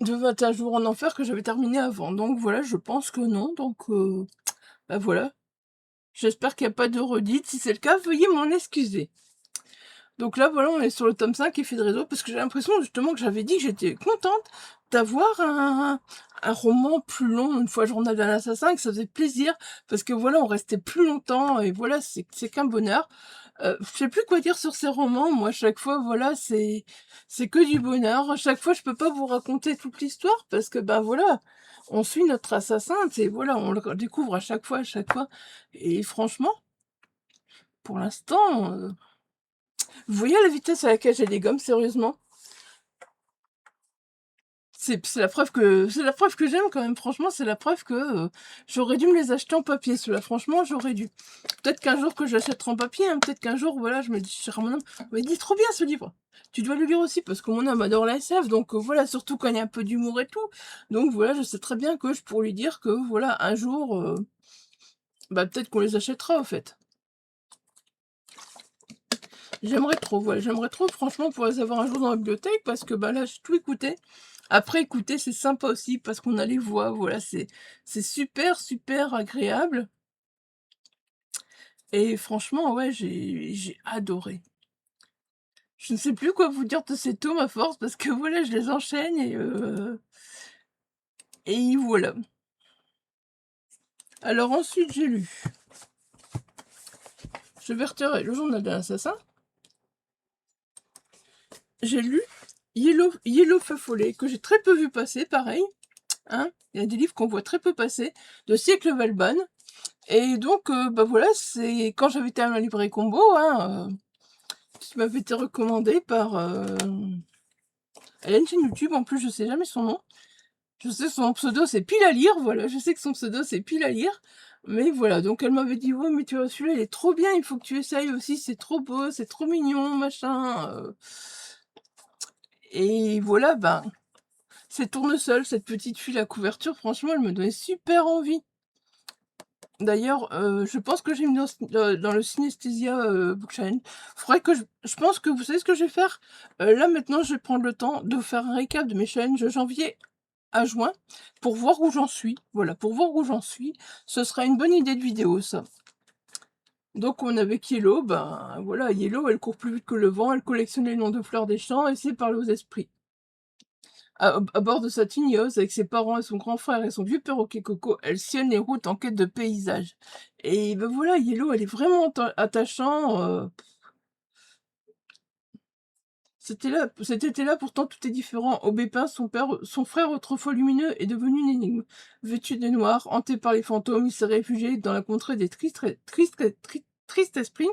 21 jours en enfer, que j'avais terminé avant. Donc voilà, je pense que non. Donc bah voilà. J'espère qu'il n'y a pas de redite. Si c'est le cas, veuillez m'en excuser. Donc là, voilà, on est sur le tome 5 Effet de réseau, parce que j'ai l'impression justement que j'avais dit que j'étais contente d'avoir un roman plus long, une fois Journal d'un assassin, que ça faisait plaisir, parce que voilà, on restait plus longtemps, et voilà, c'est qu'un bonheur. Je sais plus quoi dire sur ces romans, moi, chaque fois, voilà, c'est que du bonheur. Chaque fois, je peux pas vous raconter toute l'histoire, parce que, ben voilà, on suit notre assassin, c'est voilà, on le découvre à chaque fois, et franchement, pour l'instant... Vous voyez la vitesse à laquelle j'ai les gommes, sérieusement? C'est la preuve que j'aime quand même, franchement, c'est la preuve que j'aurais dû me les acheter en papier, ceux-là, franchement, j'aurais dû. Peut-être qu'un jour que j'achèterai en papier, hein, peut-être qu'un jour, voilà, je me dis, cher mon homme, mais dis trop bien ce livre. Tu dois le lire aussi, parce que mon homme adore la SF, donc voilà, surtout quand il y a un peu d'humour et tout. Donc voilà, je sais très bien que je pourrais lui dire que, voilà, un jour, bah peut-être qu'on les achètera, au fait. J'aimerais trop, ouais, j'aimerais trop, franchement, pouvoir les avoir un jour dans la bibliothèque, parce que bah là, j'ai tout écouté. Après, écouter, c'est sympa aussi, parce qu'on a les voix, voilà, c'est super, super agréable. Et franchement, ouais, j'ai adoré. Je ne sais plus quoi vous dire de ces tomes à force, parce que voilà, je les enchaîne, et voilà. Alors ensuite, j'ai lu, je vais retirer le journal d'un assassin. J'ai lu Yellow Feu Follet, que j'ai très peu vu passer, pareil. Hein, il y a des livres qu'on voit très peu passer, de Siècle Valban. Et donc, bah voilà, c'est quand j'avais été à la librairie Combo, hein, qui m'avait été recommandé par... elle a une chaîne YouTube, en plus, je sais jamais son nom. Je sais que son pseudo, c'est Pile à lire, voilà, je sais que son pseudo, c'est Pile à lire. Mais voilà, donc elle m'avait dit, ouais, mais tu vois, celui-là, il est trop bien, il faut que tu essayes aussi, c'est trop beau, c'est trop mignon, machin. Et voilà, ben, c'est Tournesol, cette petite fille, la couverture, franchement, elle me donnait super envie. D'ailleurs, je pense que j'ai mis dans le Synesthésia Book Challenge. Faudrait que je pense que vous savez ce que je vais faire? Là, maintenant, je vais prendre le temps de faire un récap de mes challenges de janvier à juin pour voir où j'en suis. Voilà, pour voir où j'en suis. Ce sera une bonne idée de vidéo, ça. Donc, on avait Yellow. Ben, voilà, Yellow, elle court plus vite que le vent. Elle collectionne les noms de fleurs des champs et sait parler aux esprits. À bord de sa tigneuse, avec ses parents et son grand frère et son vieux perroquet Coco, elle sillonne les routes en quête de paysages. Et ben voilà, Yellow, elle est vraiment attachant. Cet été-là, pourtant, tout est différent. Aubépin, son frère autrefois lumineux, est devenu une énigme. Vêtu de noir, hanté par les fantômes, il s'est réfugié dans la contrée des tristes esprits.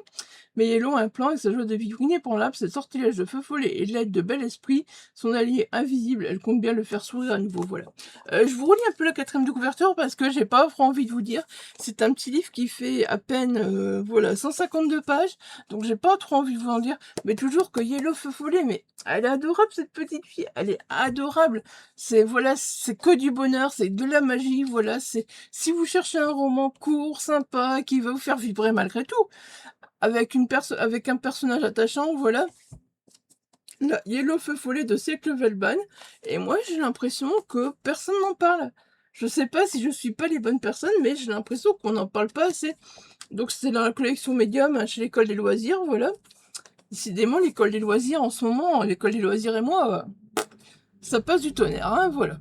Mais Yellow a un plan et sa joie de vivre inébranlable, ses sortilèges de feu follet et de l'aide de bel esprit, son allié invisible, elle compte bien le faire sourire à nouveau, voilà. Je vous relis un peu la quatrième de couverture parce que j'ai pas vraiment envie de vous dire. C'est un petit livre qui fait à peine, voilà, 152 pages, donc j'ai pas trop envie de vous en dire, mais toujours que Yellow feu follet, mais elle est adorable cette petite fille, elle est adorable. C'est, voilà, c'est que du bonheur, c'est de la magie, voilà, c'est, si vous cherchez un roman court, sympa, qui va vous faire vibrer malgré tout, avec un personnage attachant, voilà. La Yellow Feu Follet de Siècle Velban. Et moi, j'ai l'impression que personne n'en parle. Je sais pas si je suis pas les bonnes personnes, mais j'ai l'impression qu'on n'en parle pas assez. Donc c'est dans la collection Medium, hein, chez l'école des loisirs, voilà. Décidément, l'école des loisirs en ce moment, l'école des loisirs et moi, ça passe du tonnerre, hein, voilà.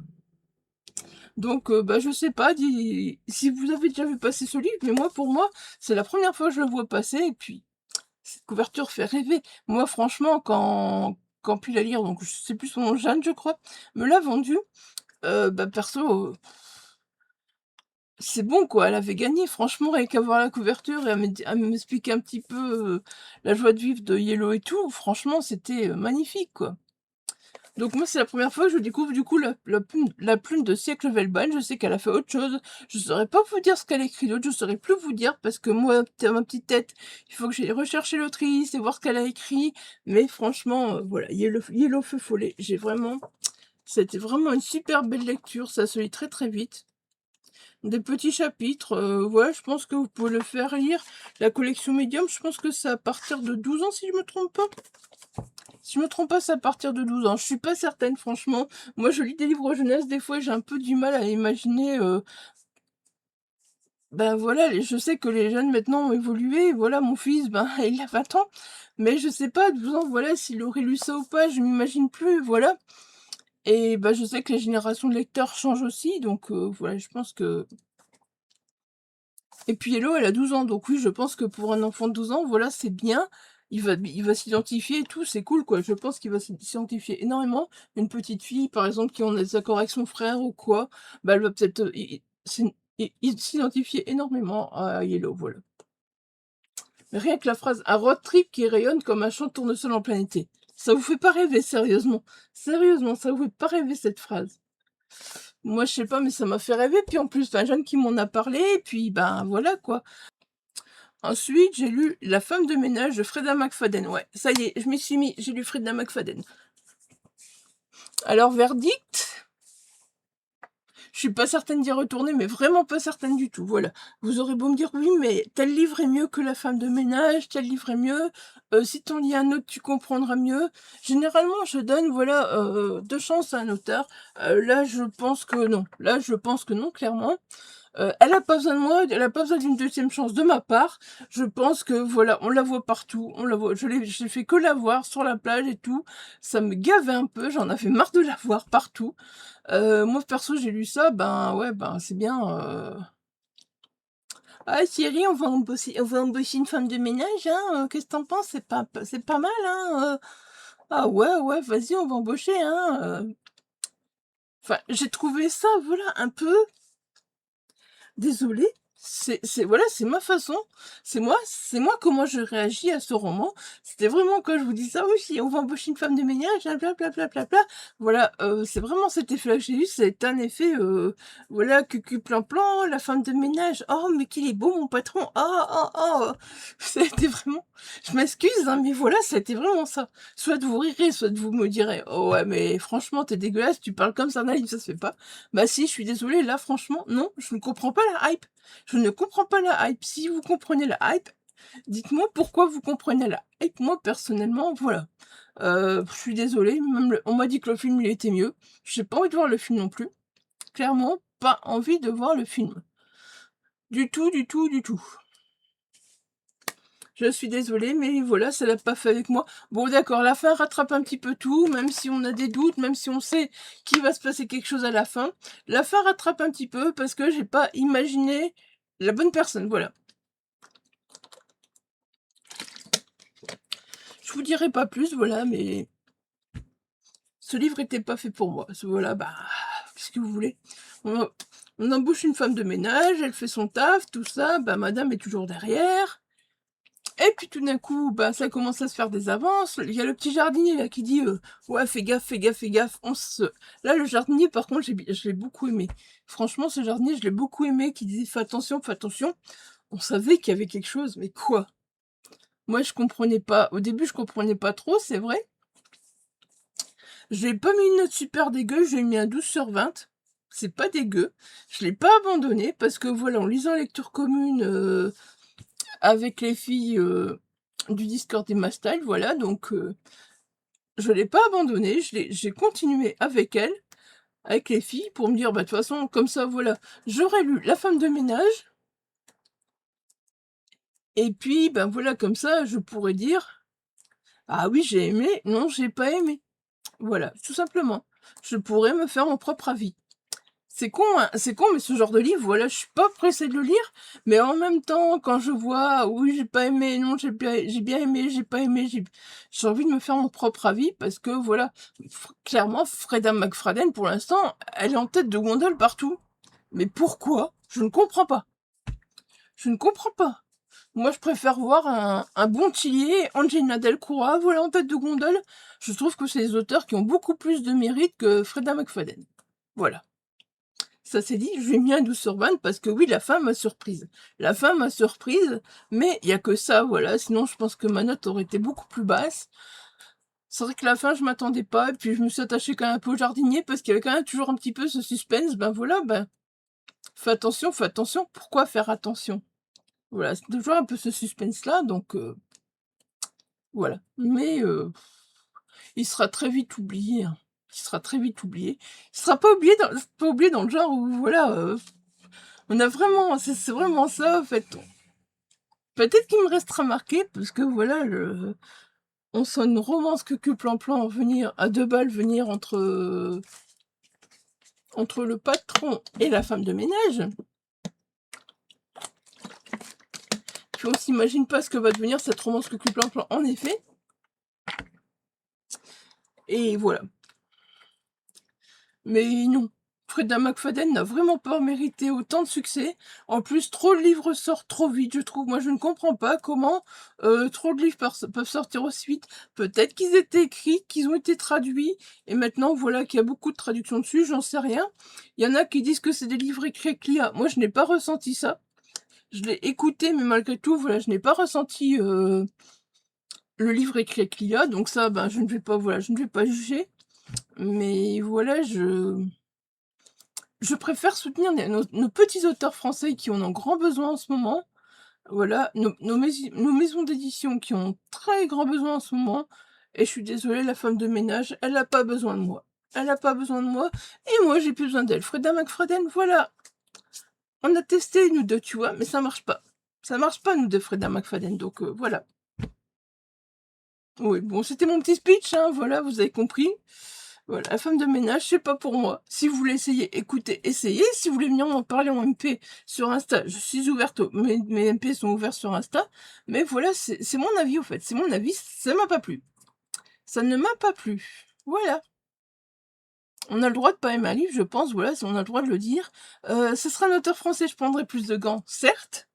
Donc, bah, je sais pas si vous avez déjà vu passer ce livre, mais moi, pour moi, c'est la première fois que je le vois passer, et puis cette couverture fait rêver. Moi, franchement, quand Pile à lire, donc je sais plus son nom, Jeanne, je crois, me l'a vendu, bah, perso, c'est bon, quoi, elle avait gagné. Franchement, rien qu'à voir la couverture et à m'expliquer un petit peu la joie de vivre de Yellow et tout, franchement, c'était magnifique, quoi. Donc moi, c'est la première fois que je découvre du coup la plume de Siècle Velban. Je sais qu'elle a fait autre chose. Je saurais pas vous dire ce qu'elle a écrit d'autre. Je saurais plus vous dire parce que moi, à ma petite tête, il faut que j'aille rechercher l'autrice et voir ce qu'elle a écrit. Mais franchement, voilà, Yellow Feu Follet. C'était vraiment une super belle lecture. Ça se lit très très vite. Des petits chapitres. Ouais, je pense que vous pouvez le faire lire. La collection Medium, je pense que c'est à partir de 12 ans si je me trompe pas. Si je me trompe pas, c'est à partir de 12 ans. Je suis pas certaine, franchement. Moi, je lis des livres jeunesse, des fois, j'ai un peu du mal à imaginer ben voilà, je sais que les jeunes maintenant ont évolué, voilà, mon fils, ben, il a 20 ans, mais je sais pas, 12 ans, voilà, s'il aurait lu ça ou pas, je m'imagine plus, voilà. Et bah, je sais que les générations de lecteurs changent aussi, donc voilà, je pense que et puis Hello, elle a 12 ans, donc oui, je pense que pour un enfant de 12 ans, voilà, c'est bien. Il va s'identifier et tout, c'est cool, quoi. Je pense qu'il va s'identifier énormément. Une petite fille, par exemple, qui en est d'accord avec son frère ou quoi, bah, elle va peut-être, s'identifier énormément à Yellow, voilà. Rien que la phrase: «Un road trip qui rayonne comme un champ de tournesol en plein été». Ça vous fait pas rêver, sérieusement? Sérieusement, ça vous fait pas rêver cette phrase? Moi, je sais pas, mais ça m'a fait rêver, puis en plus, un jeune qui m'en a parlé, et puis, ben, voilà, quoi. Ensuite, j'ai lu La femme de ménage de Freda McFadden. Ouais, ça y est, je m'y suis mis, j'ai lu Freda McFadden. Alors, verdict, je suis pas certaine d'y retourner, mais vraiment pas certaine du tout, voilà. Vous aurez beau me dire: «Oui, mais tel livre est mieux que La femme de ménage, tel livre est mieux, si tu en lis un autre, tu comprendras mieux». Généralement, je donne, voilà, 2 chances à un auteur. Là, je pense que non. Là, je pense que non, clairement. Elle a pas besoin de moi, elle a pas besoin d'une deuxième chance de ma part. Je pense que, voilà, on la voit partout, on la voit, j'ai fait que la voir sur la plage et tout. Ça me gavait un peu, j'en avais marre de la voir partout. Moi perso, j'ai lu ça, ben, ouais, ben, c'est bien, «Ah chérie, on va embaucher une femme de ménage, hein, qu'est-ce que tu penses? C'est pas mal, hein, Ah ouais, ouais, vas-y, on va embaucher, hein, Enfin, j'ai trouvé ça, voilà, un peu. Désolée, c'est voilà, c'est ma façon. C'est moi comment je réagis à ce roman. C'était vraiment quand je vous dis ça: «Oui, si on va embaucher une femme de ménage, hein, bla bla bla bla bla». Voilà, c'est vraiment cet effet-là que j'ai eu, c'est un effet, voilà, cucu plan plan, la femme de ménage: «Oh mais qu'il est beau mon patron! Oh, oh, oh!» Ça a été vraiment, je m'excuse, hein, mais voilà, ça a été vraiment ça. Soit vous rirez, soit vous me direz: «Oh ouais, mais franchement, tu es dégueulasse, tu parles comme ça d'un livre, ça se fait pas». Bah si, je suis désolée, là franchement, non, je ne comprends pas la hype. Je ne comprends pas la hype. Si vous comprenez la hype, dites-moi pourquoi vous comprenez la hype. Moi, personnellement, voilà. Je suis désolée, même on m'a dit que le film, il était mieux. J'ai pas envie de voir le film non plus. Clairement, pas envie de voir le film. Du tout, du tout, du tout. Je suis désolée, mais voilà, ça l'a pas fait avec moi. Bon, d'accord, la fin rattrape un petit peu tout, même si on a des doutes, même si on sait qu'il va se passer quelque chose à la fin. La fin rattrape un petit peu parce que j'ai pas imaginé la bonne personne, voilà. Je vous dirai pas plus, voilà, mais ce livre était pas fait pour moi. Voilà, bah, qu'est-ce que vous voulez? On on embauche une femme de ménage, elle fait son taf, tout ça, bah, madame est toujours derrière. Et puis tout d'un coup, bah, ça commence à se faire des avances. Il y a le petit jardinier là qui dit ouais, fais gaffe, fais gaffe, fais gaffe. Là, le jardinier, par contre, je l'ai beaucoup aimé. Franchement, ce jardinier, je l'ai beaucoup aimé, qui disait fais attention, fais attention. On savait qu'il y avait quelque chose, mais quoi? Moi, je comprenais pas. Au début, je comprenais pas trop, c'est vrai. Je n'ai pas mis une note super dégueu, j'ai mis un 12/20. C'est pas dégueu. Je l'ai pas abandonné parce que voilà, en lisant lecture commune avec les filles du Discord des Style, voilà, donc je l'ai pas abandonné, j'ai continué avec elles, avec les filles, pour me dire: «Bah, de toute façon, comme ça, voilà, j'aurais lu La femme de ménage et puis, ben, voilà, comme ça, je pourrais dire: "Ah oui, j'ai aimé, non, j'ai pas aimé"». Voilà, tout simplement. Je pourrais me faire mon propre avis. C'est con, mais ce genre de livre, voilà, je suis pas pressée de le lire, mais en même temps, quand je vois: «Oui, j'ai pas aimé, non, j'ai bien aimé, j'ai pas aimé», j'ai envie de me faire mon propre avis parce que voilà, clairement, Freda McFadden, pour l'instant, elle est en tête de gondole partout. Mais pourquoi? Je ne comprends pas. Je ne comprends pas. Moi, je préfère voir un bon Tillier, Angelina Delcourt, voilà, en tête de gondole. Je trouve que c'est des auteurs qui ont beaucoup plus de mérite que Freda McFadden. Voilà. Ça s'est dit, je lui ai mis un 12/20 parce que oui, la fin m'a surprise. La fin m'a surprise, mais il y a que ça, voilà. Sinon, je pense que ma note aurait été beaucoup plus basse. C'est vrai que la fin, je m'attendais pas, et puis je me suis attachée quand même un peu au jardinier parce qu'il y avait quand même toujours un petit peu ce suspense. Ben voilà, ben, fais attention, fais attention. Pourquoi faire attention? Voilà, c'est toujours un peu ce suspense-là, donc voilà. Mais il sera très vite oublié, hein. Il sera très vite oublié. Il sera pas oublié dans le genre où voilà, On a vraiment, c'est vraiment ça, en fait. Peut-être qu'il me restera marqué, parce que voilà, on sent une romance que plan venir à 2 balles, venir entre le patron et la femme de ménage. Puis on s'imagine pas ce que va devenir cette romance que plan en effet. Et voilà. Mais non, Freda McFadden n'a vraiment pas mérité autant de succès. En plus, trop de livres sortent trop vite, je trouve. Moi, je ne comprends pas comment trop de livres peuvent sortir aussi vite. Peut-être qu'ils étaient écrits, qu'ils ont été traduits, et maintenant, voilà, qu'il y a beaucoup de traductions dessus, j'en sais rien. Il y en a qui disent que c'est des livres écrits avec l'IA. Moi, je n'ai pas ressenti ça. Je l'ai écouté, mais malgré tout, voilà, je n'ai pas ressenti le livre écrit avec l'IA. Donc ça, ben, je ne vais pas, voilà, je ne vais pas juger. Mais voilà, je préfère soutenir nos petits auteurs français qui en ont grand besoin en ce moment. Voilà, nos maisons d'édition qui ont très grand besoin en ce moment. Et je suis désolée, la femme de ménage, elle n'a pas besoin de moi. Elle n'a pas besoin de moi. Et moi, j'ai plus besoin d'elle. Freda McFadden, voilà. On a testé, nous deux, tu vois, mais ça marche pas. Ça marche pas, nous deux, Freda McFadden. Donc, voilà. Oui, bon, c'était mon petit speech, hein, voilà, vous avez compris. Voilà, la femme de ménage, c'est pas pour moi. Si vous voulez essayer, écoutez, essayez. Si vous voulez venir m'en parler en MP sur Insta, je suis ouverte. Mes MP sont ouverts sur Insta. Mais voilà, c'est mon avis, au fait. C'est mon avis, ça m'a pas plu. Ça ne m'a pas plu. Voilà. On a le droit de pas aimer un livre, je pense, voilà, on a le droit de le dire. Ce sera un auteur français, je prendrai plus de gants, certes.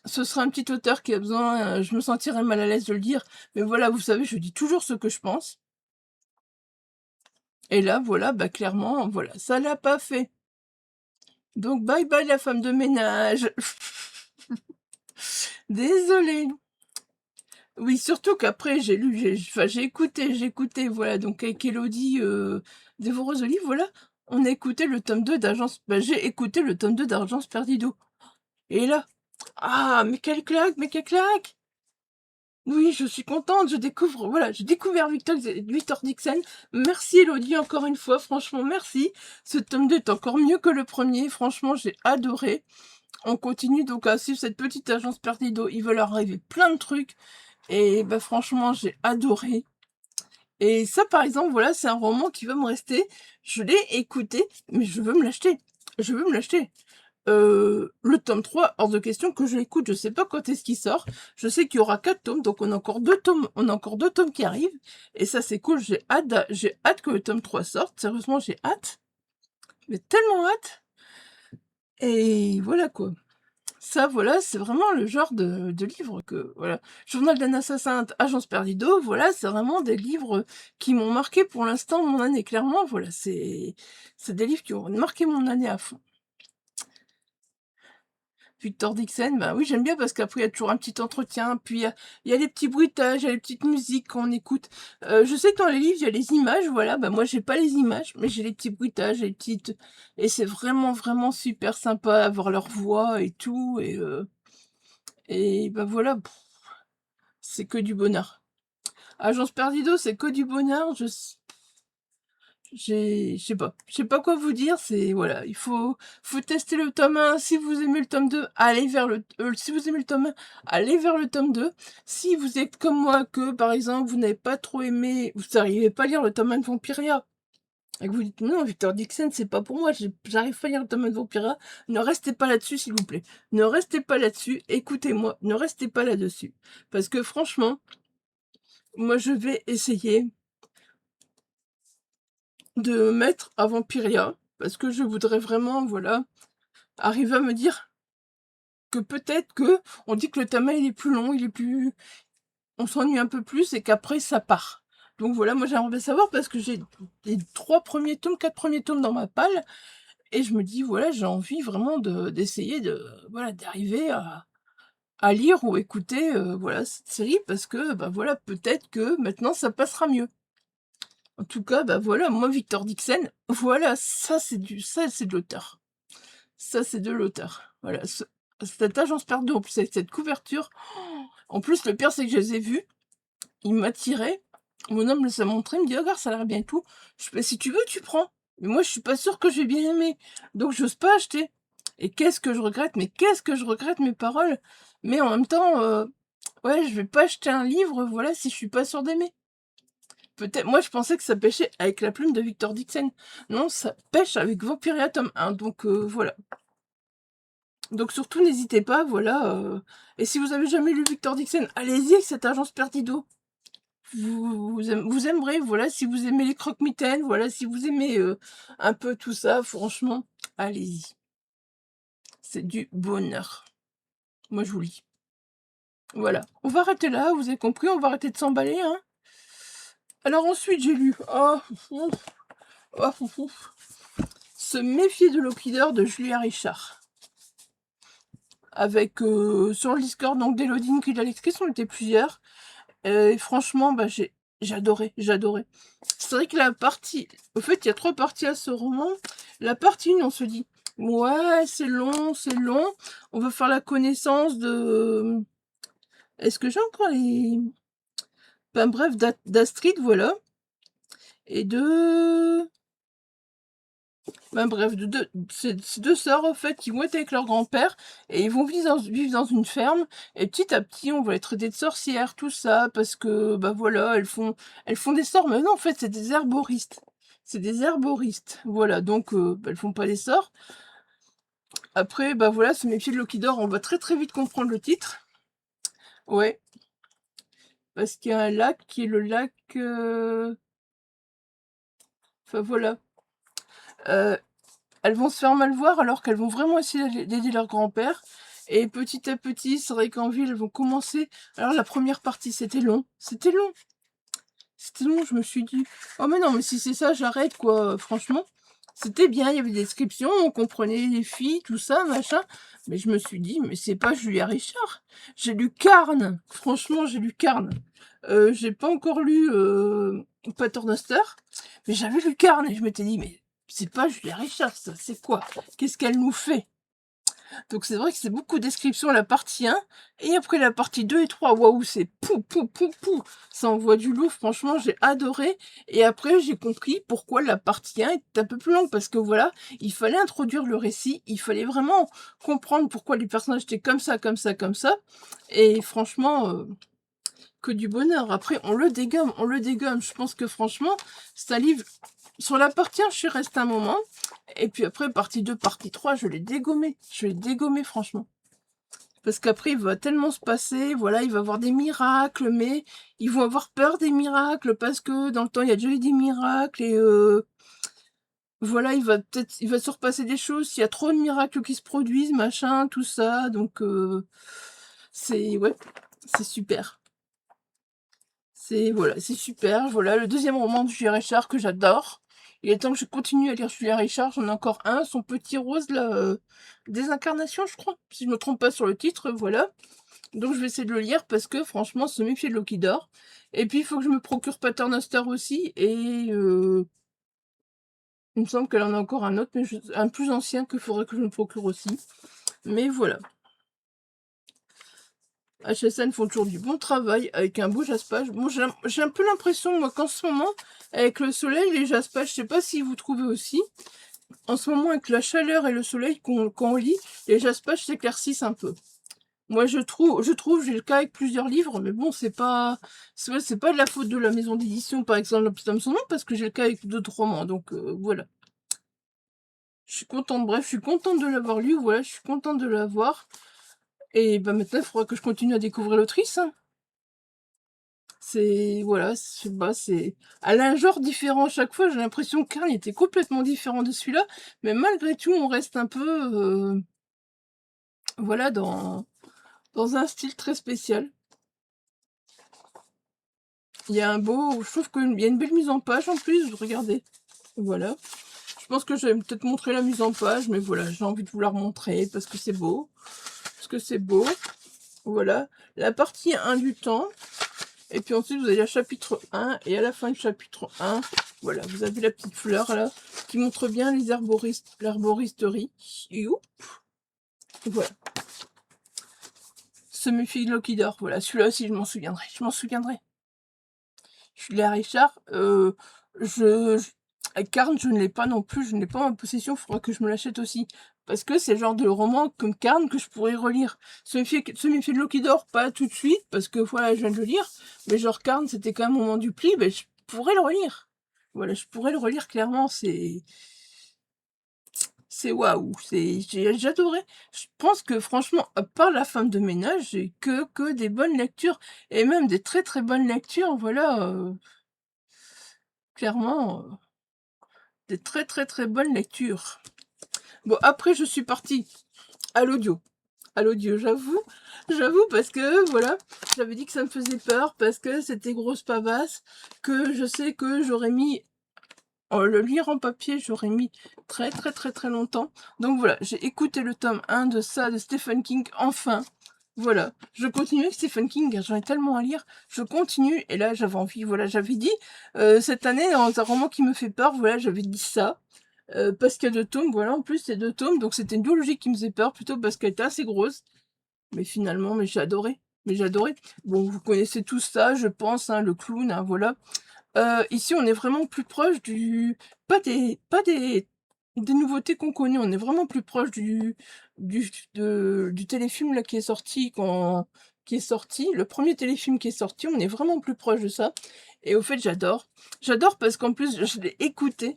Ce sera un petit auteur qui a besoin, je me sentirais mal à l'aise de le dire. Mais voilà, vous savez, je dis toujours ce que je pense. Et là, voilà, bah clairement, voilà, ça l'a pas fait. Donc bye bye la femme de ménage. Désolée. Oui, surtout qu'après j'ai lu, j'ai écouté, voilà, donc avec Elodie, dévoreuse de livres, voilà, on a écouté le tome 2 d'Agence, bah, j'ai écouté le tome 2 d'Agence Perdido. Et là, ah, mais quelle claque, mais quelle claque! Oui, je suis contente, je découvre, voilà, j'ai découvert Victor Dixon. Merci Elodie, encore une fois, franchement, merci. Ce tome 2 est encore mieux que le premier, franchement, j'ai adoré. On continue donc à suivre cette petite agence Perdido, il va leur arriver plein de trucs. Et bah franchement, j'ai adoré. Et ça, par exemple, voilà, c'est un roman qui va me rester. Je l'ai écouté, mais je veux me l'acheter. Je veux me l'acheter. Le tome 3, hors de question que je l'écoute, je sais pas quand est-ce qu'il sort. Je sais qu'il y aura 4 tomes, donc on a encore 2 tomes, qui arrivent. Et ça, c'est cool, j'ai hâte que le tome 3 sorte. Sérieusement, j'ai hâte. Mais tellement hâte. Et voilà, quoi. Ça, voilà, c'est vraiment le genre de livre que, voilà. Journal d'un assassin, Agence Perdido, voilà, c'est vraiment des livres qui m'ont marqué pour l'instant mon année. Clairement, voilà, c'est des livres qui ont marqué mon année à fond. Victor Dixon, bah oui, j'aime bien parce qu'après, il y a toujours un petit entretien, puis il y a les petits bruitages, il y a les petites musiques qu'on écoute. Je sais que dans les livres, il y a les images, voilà, bah moi, j'ai pas les images, mais j'ai les petits bruitages, les petites... Et c'est vraiment, vraiment super sympa avoir leur voix et tout, et bah voilà, c'est que du bonheur. Agence Perdido, c'est que du bonheur, je sais pas quoi vous dire, c'est, voilà, faut tester le tome 1, si vous aimez le tome 2, allez vers si vous aimez le tome 1, allez vers le tome 2, si vous êtes comme moi, que, par exemple, vous n'avez pas trop aimé, vous n'arrivez pas à lire le tome 1 de Vampiria, et que vous dites, non, Victor Dixon, c'est pas pour moi, j'arrive pas à lire le tome 1 de Vampiria, ne restez pas là-dessus, s'il vous plaît, ne restez pas là-dessus, écoutez-moi, ne restez pas là-dessus, parce que franchement, moi, je vais essayer de mettre à Vampiria, parce que je voudrais vraiment, voilà, arriver à me dire que peut-être que on dit que le tome 1 il est plus long, on s'ennuie un peu plus et qu'après ça part. Donc voilà, moi j'aimerais bien savoir parce que j'ai les 3 premiers tomes, 4 premiers tomes dans ma palle et je me dis voilà, j'ai envie vraiment d'essayer voilà, d'arriver à lire ou écouter voilà cette série parce que bah voilà, peut-être que maintenant ça passera mieux. En tout cas, bah voilà, moi Victor Dixon, voilà, ça c'est de l'auteur. Ça c'est de l'auteur. Voilà, cette agence perdue, en plus avec cette couverture. En plus, le pire c'est que je les ai vus, il m'attirait. Mon homme me les a montrés, il me dit: «Regarde, ça a l'air bien et tout». Je fais: «Si tu veux, tu prends». Mais moi je suis pas sûre que je vais bien aimer, donc j'ose pas acheter. Et qu'est-ce que je regrette, mais qu'est-ce que je regrette mes paroles. Mais en même temps, ouais, je vais pas acheter un livre, voilà, si je suis pas sûre d'aimer. Peut-être moi je pensais que ça pêchait avec La Plume de Victor Dixon. Non, ça pêche avec Vampiria tome 1, donc voilà. Donc surtout n'hésitez pas, voilà, et si vous avez jamais lu Victor Dixon, allez-y avec cette agence Perdido. Vous aimerez, voilà, si vous aimez les croque-mitaines, voilà, si vous aimez un peu tout ça, franchement, allez-y. C'est du bonheur. Moi, je vous lis. Voilà. On va arrêter là, vous avez compris, on va arrêter de s'emballer, hein. Alors ensuite, j'ai lu Se méfier de l'Ockleader de Julia Richard. Avec sur le Discord donc d'Elodine qui l'a lectrice, on était plusieurs. Et franchement, bah, j'ai adoré. C'est vrai que la partie... Au fait, il y a 3 parties à ce roman. La partie 1, on se dit, ouais, c'est long. On va faire la connaissance de... Est-ce que j'ai encore les... Ben bref, d'Astrid, voilà. Et de... Ben bref, ces 2 sœurs, en fait, qui vont être avec leur grand-père, et ils vont vivre dans une ferme, et petit à petit, on va les traiter de sorcières, tout ça, parce que, bah voilà, elles font des sorts, mais non, en fait, c'est des herboristes. C'est des herboristes, voilà, donc, elles font pas des sorts. Après, bah voilà, Se méfier de Lockleader, on va très très vite comprendre le titre. Ouais. Parce qu'il y a un lac qui est le lac... Enfin, voilà. Elles vont se faire mal voir alors qu'elles vont vraiment essayer d'aider leur grand-père. Et petit à petit, c'est vrai qu'en ville, elles vont commencer... Alors la première partie, c'était long. C'était long. Je me suis dit, oh mais non, mais si c'est ça, j'arrête, quoi. Franchement, c'était bien, il y avait des descriptions, on comprenait les filles, tout ça, machin. Mais je me suis dit, mais c'est pas Julia Richard. J'ai lu Carne. Franchement, j'ai lu Carne. J'ai pas encore lu Paternoster, mais j'avais lu Carne et je m'étais dit, mais c'est pas Julia Richard, ça, c'est quoi? Qu'est-ce qu'elle nous fait? Donc c'est vrai que c'est beaucoup de descriptions la partie 1, et après la partie 2 et 3, waouh, c'est pou, ça envoie du lourd, franchement, j'ai adoré, et après j'ai compris pourquoi la partie 1 est un peu plus longue, parce que voilà, il fallait introduire le récit, il fallait vraiment comprendre pourquoi les personnages étaient comme ça, et franchement, que du bonheur. Après, on le dégomme, je pense que franchement, c'est un livre... Sur la partie 1, je suis restée un moment. Et puis après, partie 2, partie 3, je l'ai dégommé. Franchement. Parce qu'après, il va tellement se passer. Voilà, il va y avoir des miracles, mais ils vont avoir peur des miracles parce que dans le temps, il y a déjà eu des miracles. Et voilà, il va se repasser des choses. S'il y a trop de miracles qui se produisent, machin, tout ça. Donc, ouais, c'est super. Voilà, c'est super. Voilà, le deuxième roman de Julia Richard que j'adore. Il est temps que je continue à lire Julia Richard. J'en ai encore un, son petit rose, là, Désincarnation, je crois. Si je me trompe pas sur le titre, voilà. Donc je vais essayer de le lire parce que franchement, Se méfier de Lockleader. Et puis il faut que je me procure Paternoster aussi. Et il me semble qu'elle en a encore un autre, mais un plus ancien qu'il faudrait que je me procure aussi. Mais voilà. HSN font toujours du bon travail avec un beau jaspage. Bon, j'ai un peu l'impression, moi, qu'en ce moment, avec le soleil, les jaspages, je sais pas si vous trouvez aussi, en ce moment, avec la chaleur et le soleil qu'on lit, les jaspages s'éclaircissent un peu. Moi, je trouve, j'ai le cas avec plusieurs livres, mais bon, c'est pas de la faute de la maison d'édition, par exemple, l'Obstam son nom, parce que j'ai le cas avec d'autres romans, donc voilà. Je suis contente, bref, je suis contente de l'avoir lu, voilà, je suis contente de l'avoir. Et bah maintenant, il faudra que je continue à découvrir l'autrice, hein. C'est... Voilà, c'est... Elle a un genre différent à chaque fois, j'ai l'impression que Carne était complètement différent de celui-là, mais malgré tout, on reste un peu... voilà, dans un style très spécial. Il y a un beau... Je trouve qu'il y a une belle mise en page en plus, regardez. Voilà. Je pense que je vais peut-être montrer la mise en page, mais voilà, j'ai envie de vous la remontrer parce que c'est beau. Voilà. La partie 1 du temps. Et puis ensuite, vous avez le chapitre 1. Et à la fin du chapitre 1, voilà, vous avez la petite fleur là, qui montre bien les l'herboristerie. Et hop, voilà. Se méfie de Lockleader. Voilà, celui-là aussi, je m'en souviendrai. Julia Richard, Carne, je ne l'ai pas non plus, je ne l'ai pas en possession, il faudra que je me l'achète aussi. parce que c'est le genre de roman comme Carne que je pourrais relire. Se méfier de l'eau qui dort, pas tout de suite, parce que voilà, je viens de le lire, mais genre Carne, c'était quand même au moment du pli, ben, je pourrais le relire. Voilà, je pourrais le relire clairement, c'est waouh, j'adorais. Je pense que franchement, à part La femme de ménage, j'ai que des bonnes lectures, et même des très très bonnes lectures, voilà, clairement, des très très très bonnes lectures. Bon, après, je suis partie à l'audio. À l'audio, j'avoue, parce que, voilà, j'avais dit que ça me faisait peur, parce que c'était grosse pavasse, que je sais que j'aurais mis, le lire en papier, j'aurais mis très très très très longtemps. Donc voilà, j'ai écouté le tome 1 de ça, de Stephen King, enfin. Voilà, je continue avec Stephen King, j'en ai tellement à lire, je continue, et là j'avais envie, voilà, j'avais dit, cette année, dans un roman qui me fait peur, voilà, j'avais dit ça. Parce qu'il y a 2 tomes, voilà, en plus c'est 2 tomes, donc c'était une biologie qui me faisait peur, plutôt parce qu'elle était assez grosse. Mais finalement, mais j'ai adoré, mais j'ai adoré. Bon, vous connaissez tous ça, je pense, hein, le clown, hein, voilà. Ici, on est vraiment plus proche du pas des nouveautés qu'on connaît, on est vraiment plus proche du téléfilm là qui est sorti le premier téléfilm qui est sorti, on est vraiment plus proche de ça, et au fait, j'adore. J'adore parce qu'en plus, je l'ai écouté.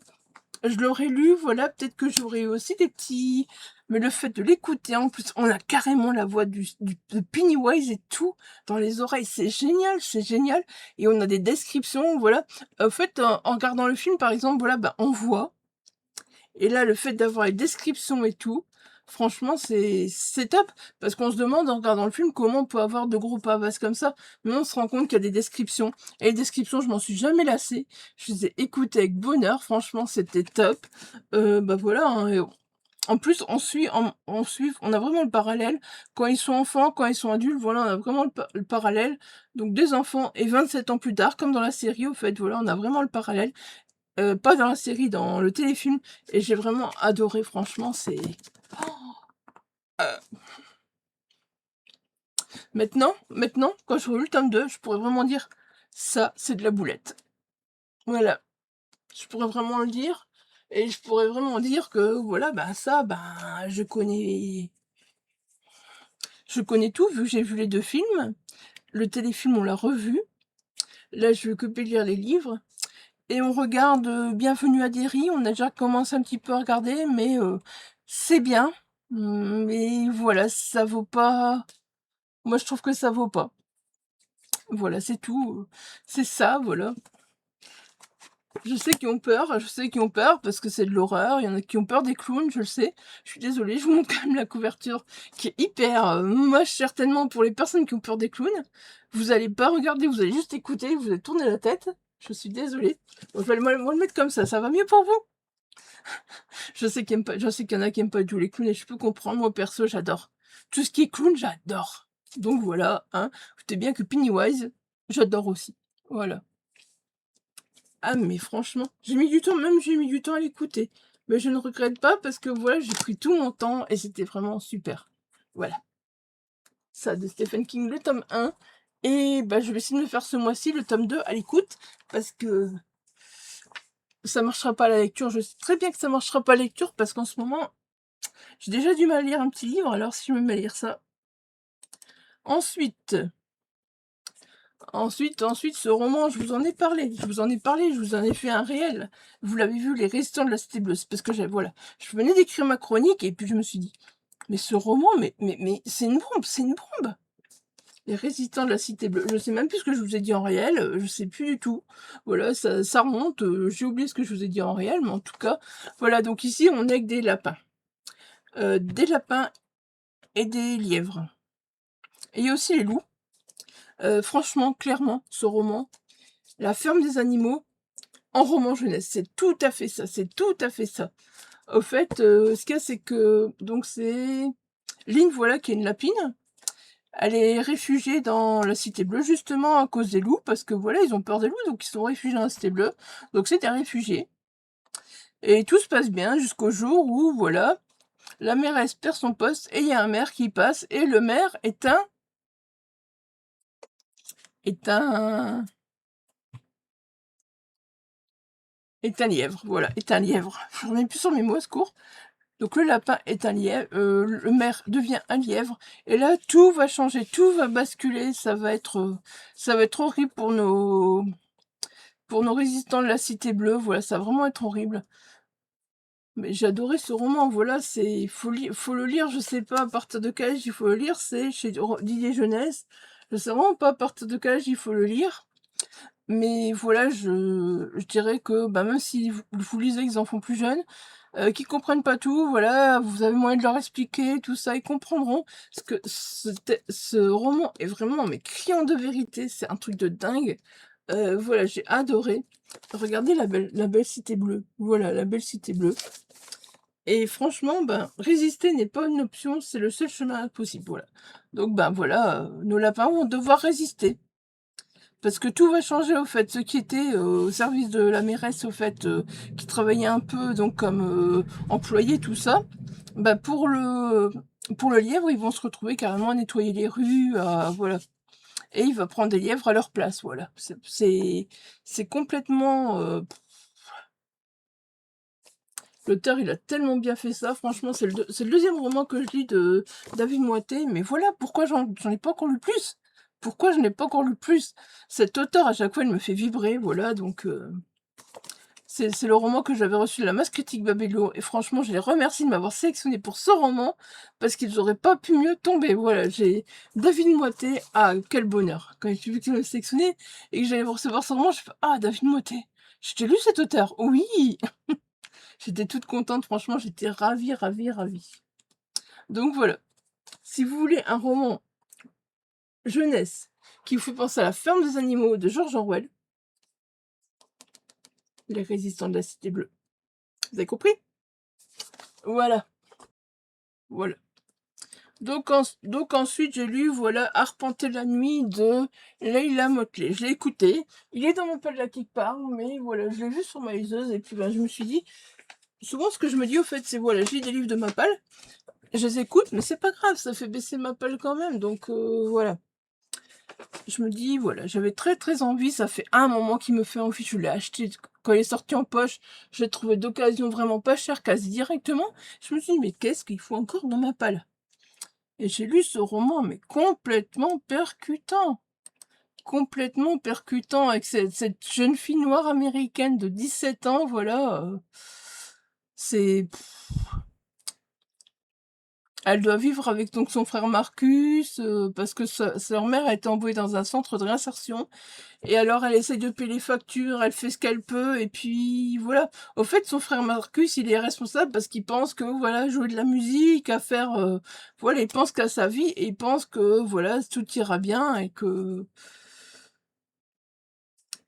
Je l'aurais lu, voilà, peut-être que j'aurais eu aussi des petits... Mais le fait de l'écouter, en plus, on a carrément la voix de Pennywise et tout dans les oreilles. C'est génial, c'est génial. Et on a des descriptions, voilà. En fait, en regardant le film, par exemple, voilà, bah, on voit. Et là, le fait d'avoir les descriptions et tout, franchement, c'est top. Parce qu'on se demande, en regardant le film, comment on peut avoir de gros pavasses comme ça. Mais on se rend compte qu'il y a des descriptions. Et les descriptions, je m'en suis jamais lassée. Je les ai écoutées avec bonheur. Franchement, c'était top. Bah voilà, hein, et en plus, on a vraiment le parallèle. Quand ils sont enfants, quand ils sont adultes, voilà, on a vraiment le parallèle. Donc des enfants et 27 ans plus tard, comme dans la série, au fait, voilà, on a vraiment le parallèle. Pas dans la série, dans le téléfilm, et j'ai vraiment adoré, franchement, c'est... Maintenant, quand j'aurai lu le tome 2, je pourrais vraiment dire, ça, c'est de la boulette. Voilà, je pourrais vraiment le dire, et je pourrais vraiment dire que, voilà, bah ça, bah, je connais tout, vu que j'ai vu les 2 films. Le téléfilm, on l'a revu. Là, je vais que lire les livres. Et on regarde Bienvenue à Derry. On a déjà commencé un petit peu à regarder, mais c'est bien. Mais voilà, ça vaut pas. Moi, je trouve que ça vaut pas. Voilà, c'est tout. C'est ça, voilà. Je sais qu'ils ont peur parce que c'est de l'horreur. Il y en a qui ont peur des clowns, je le sais. Je suis désolée, je vous montre quand même la couverture qui est hyper moche, certainement, pour les personnes qui ont peur des clowns. Vous allez pas regarder, vous allez juste écouter, vous allez tourner la tête. Je suis désolée. Bon, je vais le mettre comme ça va mieux pour vous? Je sais je sais qu'il y en a qui aiment pas du tout les clowns, et je peux comprendre. Moi, perso, j'adore. Tout ce qui est clown, j'adore. Donc voilà, hein. Vous savez bien que Pennywise, j'adore aussi. Voilà. Ah, mais franchement, j'ai mis du temps à l'écouter. Mais je ne regrette pas parce que voilà, j'ai pris tout mon temps et c'était vraiment super. Voilà. Ça, de Stephen King, le tome 1. Et bah, je vais essayer de me faire ce mois-ci le tome 2 à l'écoute, parce que ça marchera pas à la lecture. Je sais très bien que ça marchera pas à la lecture, parce qu'en ce moment, j'ai déjà du mal à lire un petit livre, alors si je me mets à lire ça. Ensuite, ce roman, je vous en ai parlé, je vous en ai fait un réel. Vous l'avez vu, Les Résistants de la Cité Bleue. C'est parce que voilà, je venais d'écrire ma chronique, et puis je me suis dit, mais ce roman, mais c'est une bombe, c'est une bombe. Les Résistants de la Cité Bleue. Je sais même plus ce que je vous ai dit en réel, je sais plus du tout. Voilà, ça remonte, j'ai oublié ce que je vous ai dit en réel, mais en tout cas, voilà, donc ici, on est avec des lapins. Des lapins et des lièvres. Et il y a aussi les loups. Franchement, clairement, ce roman, La ferme des animaux, en roman jeunesse, c'est tout à fait ça, c'est tout à fait ça. Au fait, ce qu'il y a, c'est que, donc c'est Lynn, voilà, qui est une lapine. Elle est réfugiée dans la Cité Bleue, justement, à cause des loups, parce que, voilà, ils ont peur des loups, donc ils sont réfugiés dans la Cité Bleue. Donc c'est des réfugiés. Et tout se passe bien jusqu'au jour où, voilà, la mairesse perd son poste, et il y a un maire qui passe, et le maire est un... est un... est un lièvre, voilà, est un lièvre. J'en ai plus sur mes mots, à ce cours. Donc le lapin est un lièvre, le maire devient un lièvre, et là tout va changer, tout va basculer, ça va être horrible pour nos résistants de la Cité Bleue, voilà, ça va vraiment être horrible. Mais j'ai adoré ce roman, voilà, faut le lire, je sais pas à partir de quel âge il faut le lire, c'est chez Didier Jeunesse. Je sais vraiment pas à partir de quel âge il faut le lire. Mais voilà, je dirais que bah, même si vous lisez avec des enfants plus jeunes, qui comprennent pas tout, voilà, vous avez moyen de leur expliquer tout ça, ils comprendront. Parce que ce roman est vraiment mais criant de vérité, c'est un truc de dingue. Voilà, j'ai adoré. Regardez la belle cité bleue. Voilà, la belle cité bleue. Et franchement, ben, résister n'est pas une option, c'est le seul chemin possible. Voilà. Donc ben voilà, nos lapins vont devoir résister. Parce que tout va changer au fait. Ceux qui étaient au service de la mairesse, au fait, qui travaillaient un peu donc comme employés, tout ça, bah pour le lièvre, ils vont se retrouver carrément à nettoyer les rues, voilà. Et il va prendre des lièvres à leur place, voilà. C'est complètement... l'auteur, il a tellement bien fait ça, franchement, c'est le deuxième roman que je lis de David Moité, mais voilà, pourquoi j'en ai pas encore lu plus? Pourquoi je n'ai pas encore lu plus? Cet auteur, à chaque fois, il me fait vibrer, voilà, donc... c'est le roman que j'avais reçu de la Masse Critique Babelio, et franchement, je les remercie de m'avoir sélectionné pour ce roman, parce qu'ils n'auraient pas pu mieux tomber. Voilà, j'ai David Moité, ah, quel bonheur. Quand j'ai vu qu'il m'avait sélectionné, et que j'allais recevoir ce roman, je fais, ah, David Moité, je t'ai lu cet auteur, oui. J'étais toute contente, franchement, j'étais ravie, ravie, ravie. Donc voilà, si vous voulez un roman jeunesse qui vous fait penser à La Ferme des animaux de George Orwell, Les résistants de la Cité Bleue. Vous avez compris? Voilà, voilà. Donc ensuite, j'ai lu, voilà, Arpenter la nuit de Leila Motley. Je l'ai écouté. Il est dans mon pelle quelque part, mais voilà, je l'ai vu sur ma liseuse, et puis ben, je me suis dit, souvent ce que je me dis au fait, c'est voilà, j'ai des livres de ma palle, je les écoute, mais c'est pas grave, ça fait baisser ma palle quand même, donc voilà. Je me dis, voilà, j'avais très très envie, ça fait un moment qu'il me fait envie, je l'ai acheté quand il est sorti en poche, je l'ai trouvé d'occasion vraiment pas cher, quasi directement. Je me suis dit, mais qu'est-ce qu'il faut encore dans ma palle? Et j'ai lu ce roman, mais complètement percutant, avec cette jeune fille noire américaine de 17 ans, voilà, c'est... Elle doit vivre avec donc son frère Marcus, parce que leur mère a été envoyée dans un centre de réinsertion. Et alors elle essaye de payer les factures, elle fait ce qu'elle peut, et puis voilà. Au fait, son frère Marcus, il est responsable parce qu'il pense que, voilà, jouer de la musique, à faire... voilà, il pense qu'à sa vie, et il pense que, voilà, tout ira bien, et que...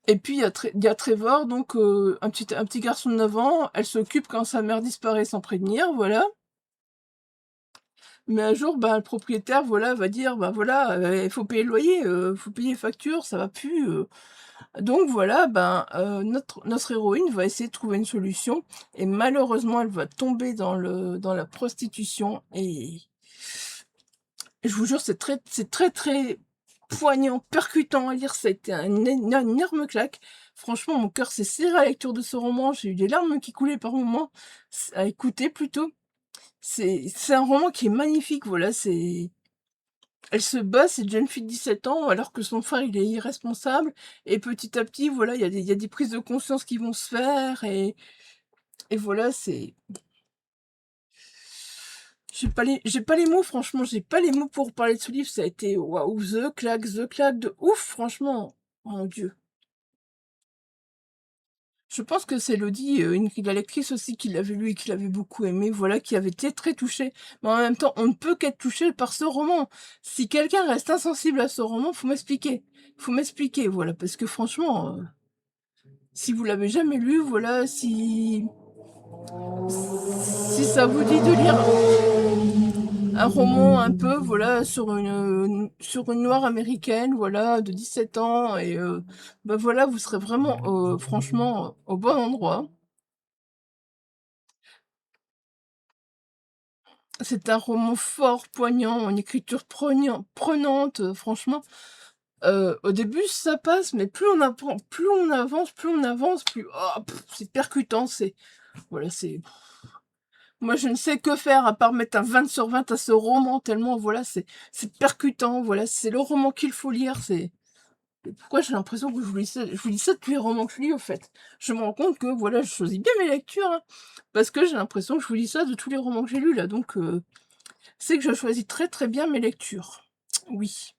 Et puis il y a Trevor, donc un petit garçon de 9 ans, elle s'occupe quand sa mère disparaît sans prévenir, voilà. Mais un jour, ben, le propriétaire, voilà, va dire, ben voilà, il faut payer le loyer, faut payer les factures, ça va plus. Donc voilà, ben, notre héroïne va essayer de trouver une solution, et malheureusement, elle va tomber dans la prostitution, et je vous jure, c'est très très poignant, percutant à lire, ça a été une énorme claque. Franchement, mon cœur s'est serré à la lecture de ce roman, j'ai eu des larmes qui coulaient par moments, à écouter plutôt. C'est un roman qui est magnifique, voilà, c'est... Elle se bat, cette jeune fille de 17 ans, alors que son frère, il est irresponsable, et petit à petit, voilà, il y a des prises de conscience qui vont se faire, et voilà, c'est... J'ai pas les mots, franchement, j'ai pas les mots pour parler de ce livre, ça a été, waouh, the claque de ouf, franchement, oh mon Dieu. Je pense que c'est Elodie, la lectrice aussi, qui l'avait lu et qui l'avait beaucoup aimé, voilà, qui avait été très touchée. Mais en même temps, on ne peut qu'être touché par ce roman. Si quelqu'un reste insensible à ce roman, faut m'expliquer. Faut m'expliquer, voilà, parce que franchement, si vous l'avez jamais lu, voilà, si ça vous dit de lire un roman un peu, voilà, sur une noire américaine, voilà, de 17 ans, et ben voilà, vous serez vraiment, franchement, au bon endroit. C'est un roman fort, poignant, une écriture prenante, franchement. Au début, ça passe, mais plus on apprend, plus on avance, plus oh, c'est percutant, c'est... Voilà, c'est... Moi, je ne sais que faire à part mettre un 20 sur 20 à ce roman, tellement, voilà, c'est percutant, voilà, c'est le roman qu'il faut lire, c'est... Pourquoi j'ai l'impression que je vous lis ça tous les romans que je lis, au fait? Je me rends compte que, voilà, je choisis bien mes lectures, hein, parce que j'ai l'impression que je vous lis ça de tous les romans que j'ai lus, là, donc c'est que je choisis très, très bien mes lectures. Oui.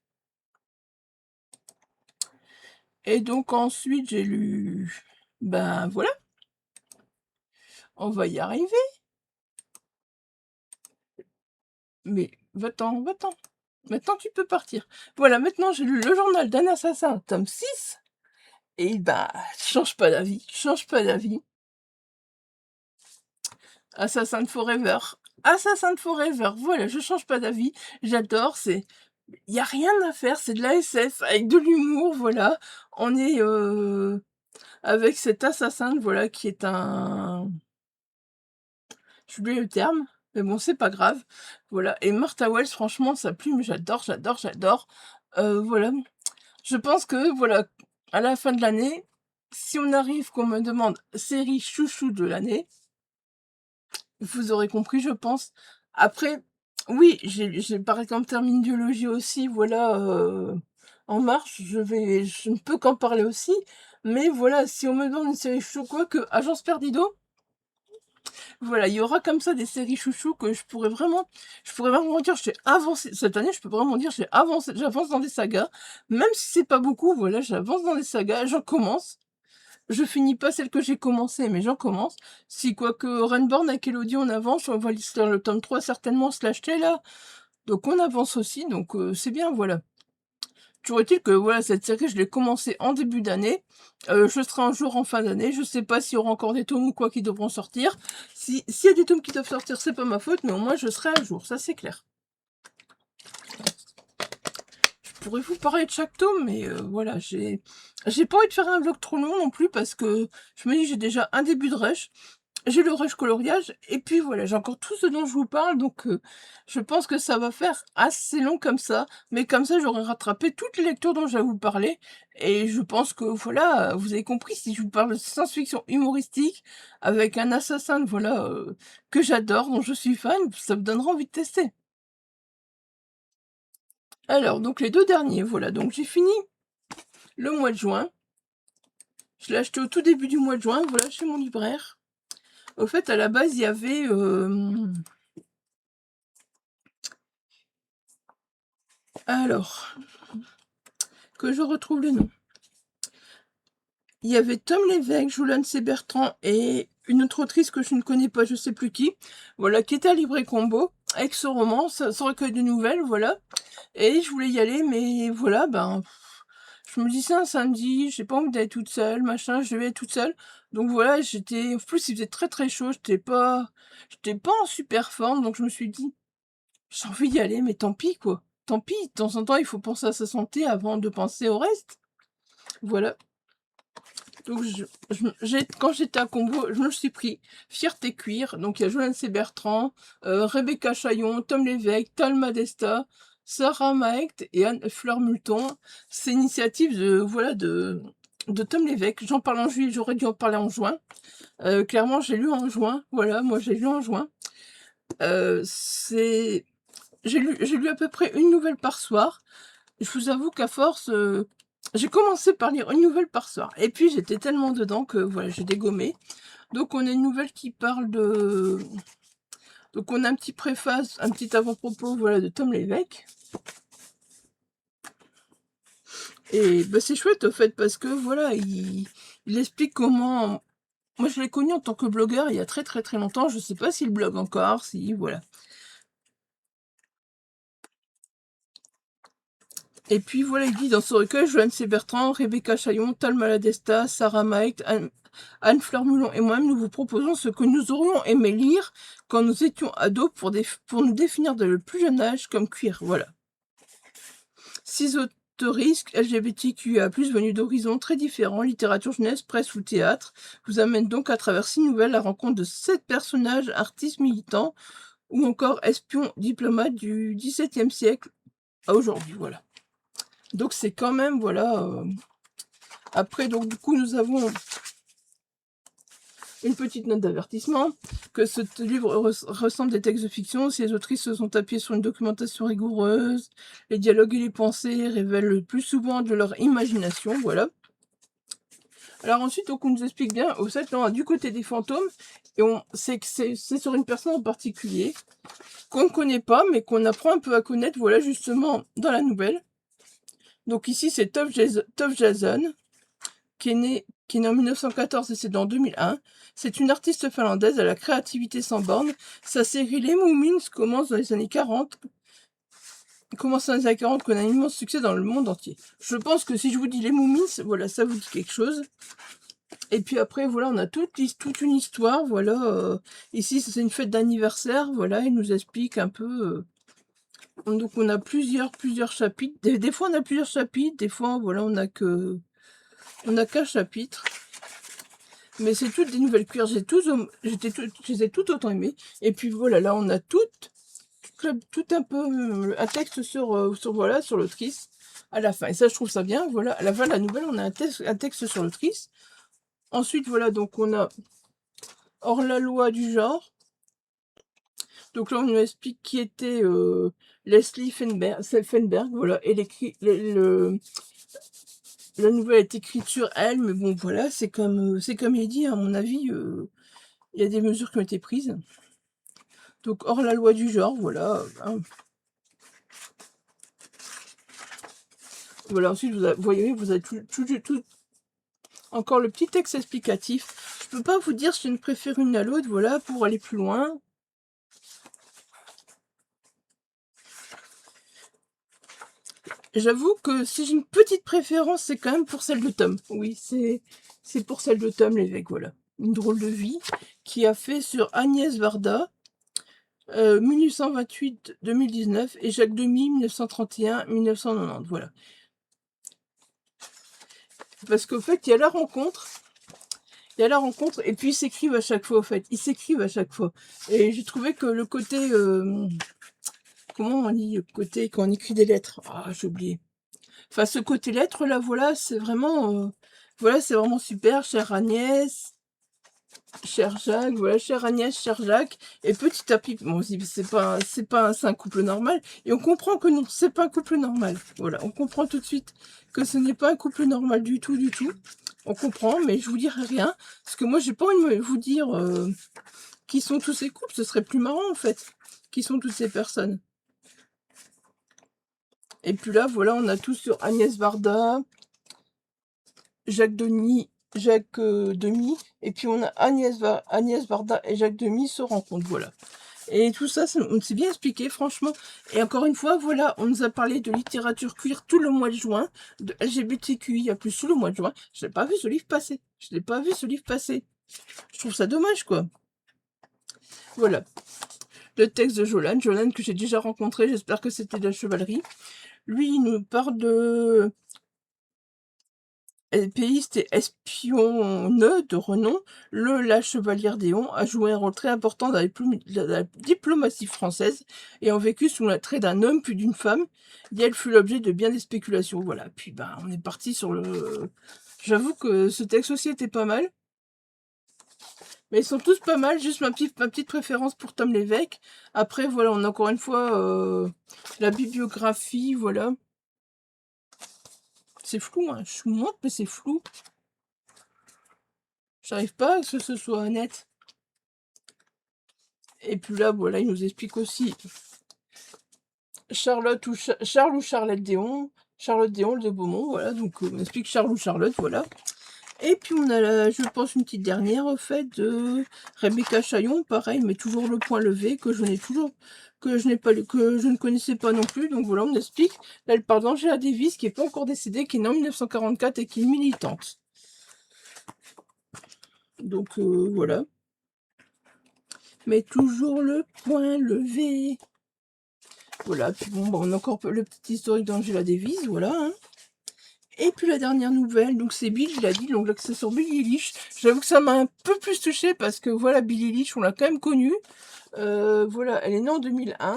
Et donc ensuite, j'ai lu... Ben, voilà, on va y arriver. Mais va-t'en, va-t'en. Maintenant, tu peux partir. Voilà, maintenant, j'ai lu Le journal d'un assassin, tome 6. Et bah, change pas d'avis, change pas d'avis. Assassin Forever. Assassin Forever, voilà, je change pas d'avis. J'adore, c'est... Il y a rien à faire, c'est de la SF avec de l'humour, voilà. On est avec cet assassin, voilà, qui est un... J'oublie le terme, mais bon, c'est pas grave. Voilà, et Martha Wells, franchement, sa plume, j'adore, j'adore, j'adore. Voilà, je pense que, voilà, à la fin de l'année, si on arrive qu'on me demande série chouchou de l'année, vous aurez compris, je pense. Après, oui, j'ai par exemple Terminologie aussi, voilà, en marche, je ne peux qu'en parler aussi. Mais voilà, si on me demande une série chouchou, quoi que Agence Perdido, voilà, il y aura comme ça des séries chouchou que je pourrais vraiment dire j'ai avancé cette année, je peux vraiment dire j'ai avancé, j'avance dans des sagas, même si c'est pas beaucoup, voilà, j'avance dans des sagas, j'en commence. Je finis pas celle que j'ai commencé, mais j'en commence. Si quoique Renborn avec Elodie on avance, on va lire le tome 3 certainement se l'acheter là. Donc on avance aussi, donc c'est bien, voilà. Toujours est-il que voilà, cette série, je l'ai commencée en début d'année. Je serai un jour en fin d'année. Je sais pas s'il y aura encore des tomes ou quoi qui devront sortir. S'il y a des tomes qui doivent sortir, c'est pas ma faute, mais au moins je serai à jour, ça c'est clair. Je pourrais vous parler de chaque tome, mais voilà, j'ai pas envie de faire un vlog trop long non plus parce que je me dis j'ai déjà un début de rush. J'ai le rush coloriage, et puis voilà, j'ai encore tout ce dont je vous parle, donc je pense que ça va faire assez long comme ça, mais comme ça j'aurai rattrapé toutes les lectures dont je vais vous parler, et je pense que voilà, vous avez compris, si je vous parle de science-fiction humoristique, avec un assassin, voilà, que j'adore, dont je suis fan, ça me donnera envie de tester. Alors, donc les deux derniers, voilà, donc j'ai fini le mois de juin, je l'ai acheté au tout début du mois de juin, voilà, chez mon libraire. Au fait, à la base, il y avait... alors, que je retrouve le nom. Il y avait Tom Lévesque, Joulane C. Bertrand et une autre autrice que je ne connais pas, je sais plus qui, voilà, qui était à Libré Combo, avec ce roman, ce recueil de nouvelles, voilà. Et je voulais y aller, mais voilà, ben... Je me dis c'est un samedi, j'ai pas envie d'aller toute seule, machin, je vais être toute seule. Donc voilà, j'étais... En plus, il faisait très très chaud, j'étais pas en super forme, donc je me suis dit, j'ai envie d'y aller, mais tant pis, quoi. Tant pis, de temps en temps, il faut penser à sa santé avant de penser au reste. Voilà. Donc, quand j'étais à Combo, je me suis pris Fierté Cuir. Donc, il y a Joanne C. Bertrand, Rebecca Chaillon, Tom Lévesque, Talma Desta, Sarah Maect et Anne-Fleur Multon. C'est initiative de, voilà, de Tom Lévesque. J'en parle en juillet, j'aurais dû en parler en juin. Clairement, j'ai lu en juin. Voilà, moi, j'ai lu en juin. J'ai lu à peu près une nouvelle par soir. Je vous avoue qu'à force, j'ai commencé par lire une nouvelle par soir. Et puis j'étais tellement dedans que voilà, j'ai dégommé. Donc on a une nouvelle qui parle de... Donc on a un petit préface, un petit avant-propos, voilà, de Tom Lévesque. Et bah, c'est chouette au fait parce que voilà, il explique comment... Moi je l'ai connu en tant que blogueur il y a très très très longtemps. Je sais pas s'il blogue encore, si... Voilà. Et puis voilà, il dit dans ce recueil, Joanne C. Bertrand, Rebecca Chaillon, Tal Maladesta, Sarah Maect, Anne-Fleur Moulon et moi-même, nous vous proposons ce que nous aurions aimé lire quand nous étions ados pour nous définir dès le plus jeune âge comme queer. Voilà. 6 autoristes LGBTQIA+, venus d'horizons très différents, littérature, jeunesse, presse ou théâtre, vous amènent donc à travers 6 nouvelles la rencontre de 7 personnages, artistes, militants ou encore espions, diplomates du XVIIe siècle à aujourd'hui. Voilà. Donc c'est quand même, voilà... Après, donc du coup, nous avons une petite note d'avertissement. que ce livre ressemble des textes de fiction. Si les autrices se sont appuyées sur une documentation rigoureuse, les dialogues et les pensées révèlent le plus souvent de leur imagination, voilà. Alors ensuite, donc on nous explique bien, au fait, on a du côté des fantômes, et on sait que c'est sur une personne en particulier, qu'on ne connaît pas, mais qu'on apprend un peu à connaître, voilà, justement, dans la nouvelle. Donc ici, c'est Tove Jason, qui est née en 1914 et c'est en 2001. C'est une artiste finlandaise à la créativité sans borne. Sa série Les Moomins commence dans les années 40. Commence dans les années 40, qu'on a un immense succès dans le monde entier. Je pense que si je vous dis Les Moomins, voilà, ça vous dit quelque chose. Et puis après, voilà, on a toute une histoire, voilà. Ici, c'est une fête d'anniversaire, voilà, il nous explique un peu... donc on a plusieurs chapitres. Des fois, on a plusieurs chapitres, des fois, voilà, on a qu'un chapitre. Mais c'est toutes des nouvelles cuirs, je les ai toutes autant aimées. Et puis voilà, là on a tout un peu un texte sur l'autrice à la fin. Et ça, je trouve ça bien. Voilà, à la fin de la nouvelle, on a un texte sur l'autrice. Ensuite, voilà, donc on a Hors la loi du genre. Donc là, on nous explique qui était Leslie Selfenberg, voilà, et la nouvelle est écrite sur elle, mais bon, voilà, c'est comme il dit, à mon avis, il y a des mesures qui ont été prises. Donc, hors la loi du genre, voilà. Hein. Voilà, ensuite, vous voyez, vous avez tout. Encore le petit texte explicatif. Je peux pas vous dire si je ne préfère une à l'autre, voilà, pour aller plus loin. J'avoue que si j'ai une petite préférence, c'est quand même pour celle de Tom. Oui, c'est pour celle de Tom Lévesque, voilà. Une drôle de vie qui a fait sur Agnès Varda, 1828-2019, et Jacques Demy, 1931-1990, voilà. Parce qu'au fait, il y a la rencontre, et puis ils s'écrivent à chaque fois, au fait. Ils s'écrivent à chaque fois. Et j'ai trouvé que le côté... comment on dit, le côté quand on écrit des lettres? Ah, j'ai oublié. Enfin, ce côté lettre là, voilà, c'est vraiment super, chère Agnès, cher Jacques, voilà, chère Agnès, cher Jacques, et petit à petit, bon, c'est un couple normal, et on comprend que non, c'est pas un couple normal, voilà, on comprend tout de suite que ce n'est pas un couple normal du tout, on comprend, mais je vous dirai rien, parce que moi, j'ai pas envie de vous dire qui sont tous ces couples, ce serait plus marrant, en fait, qui sont toutes ces personnes. Et puis là, voilà, on a tout sur Agnès Varda, Jacques Demy, et puis on a Agnès Varda et Jacques Demy se rencontrent, voilà. Et tout ça, on s'est bien expliqué, franchement. Et encore une fois, voilà, on nous a parlé de littérature queer tout le mois de juin, de LGBTQIA+, tout le mois de juin. Je n'ai pas vu ce livre passer. Je trouve ça dommage, quoi. Voilà. Le texte de Jolan que j'ai déjà rencontré, j'espère que c'était de la chevalerie. Lui, il nous parle de épéiste et espionne de renom, la chevalière d'Éon a joué un rôle très important dans la diplomatie française et a vécu sous la trait d'un homme puis d'une femme, et elle fut l'objet de bien des spéculations. Voilà, puis ben, on est parti sur le... J'avoue que ce texte aussi était pas mal. Mais ils sont tous pas mal, juste ma petite préférence pour Tom Lévesque. Après, voilà, on a encore une fois la bibliographie, voilà. C'est flou, hein. Je vous montre, mais c'est flou. J'arrive pas à ce que ce soit honnête. Et puis là, voilà, il nous explique aussi Charles ou Charlotte Déon. Charlotte Déon de Beaumont, voilà. Donc, on explique Charles ou Charlotte, voilà. Et puis, on a, je pense, une petite dernière, au fait, de Rebecca Chaillon. Pareil, mais toujours le point levé, que je ne connaissais pas non plus. Donc, voilà, on explique. Là, elle parle d'Angela Davis, qui n'est pas encore décédée, qui est née en 1944 et qui est militante. Donc, voilà. Mais toujours le point levé. Voilà, puis bon, on a encore le petit historique d'Angela Davis, voilà. Hein. Et puis la dernière nouvelle, donc c'est Bill, il a dit, donc là c'est sur Billie Eilish. J'avoue que ça m'a un peu plus touchée parce que voilà, Billie Eilish, on l'a quand même connue. Voilà, elle est née en 2001.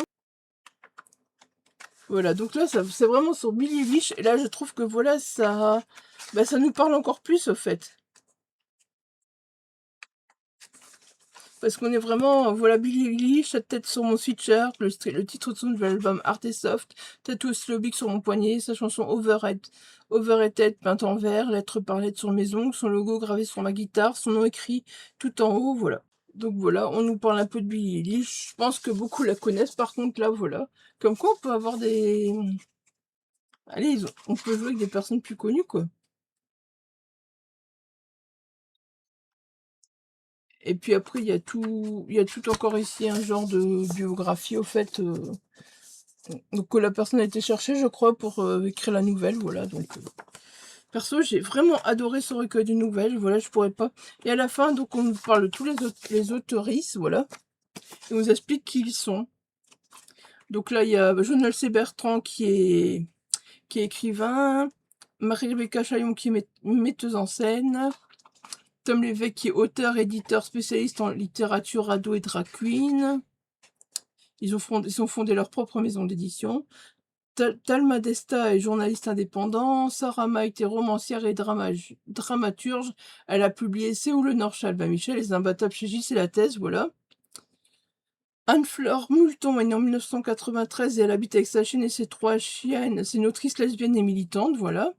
Voilà, donc là c'est vraiment sur Billie Eilish. Et là je trouve que voilà, ça nous parle encore plus au fait. parce qu'on est vraiment, voilà, Billie Eilish, sa tête sur mon sweatshirt, le titre de son nouvel album Art et Soft, tatou Slobic sur mon poignet, sa chanson Overrated peinte en vert, lettre par lettre sur mes ongles, son logo gravé sur ma guitare, son nom écrit tout en haut, voilà. Donc voilà, on nous parle un peu de Billie Eilish, je pense que beaucoup la connaissent, par contre là, voilà. Comme quoi on peut avoir des... Allez, on peut jouer avec des personnes plus connues, quoi. Et puis après, il y a tout encore ici, un genre de biographie, au fait, donc que la personne a été chercher, je crois, pour écrire la nouvelle, voilà. Donc, perso, j'ai vraiment adoré ce recueil de nouvelles, voilà, je pourrais pas. Et à la fin, donc, on nous parle de tous les autoristes, voilà, et on nous explique qui ils sont. Donc là, il y a Jonel C. Bertrand qui est écrivain, Marie-Rebecca Chaillon qui est metteuse en scène, Tom Lévesque qui est auteur, éditeur, spécialiste en littérature ado et drag queen. Ils ont fondé leur propre maison d'édition. Talma Desta est journaliste indépendant. Sarah Maït est romancière et dramaturge. Elle a publié C'est où le Nord, Chalba Michel, Les Imbattables chez J, c'est la thèse, voilà. Anne-Fleur Moulton est née en 1993 et elle habite avec sa chienne et ses 3 chiennes. C'est une autrice lesbienne et militante, voilà.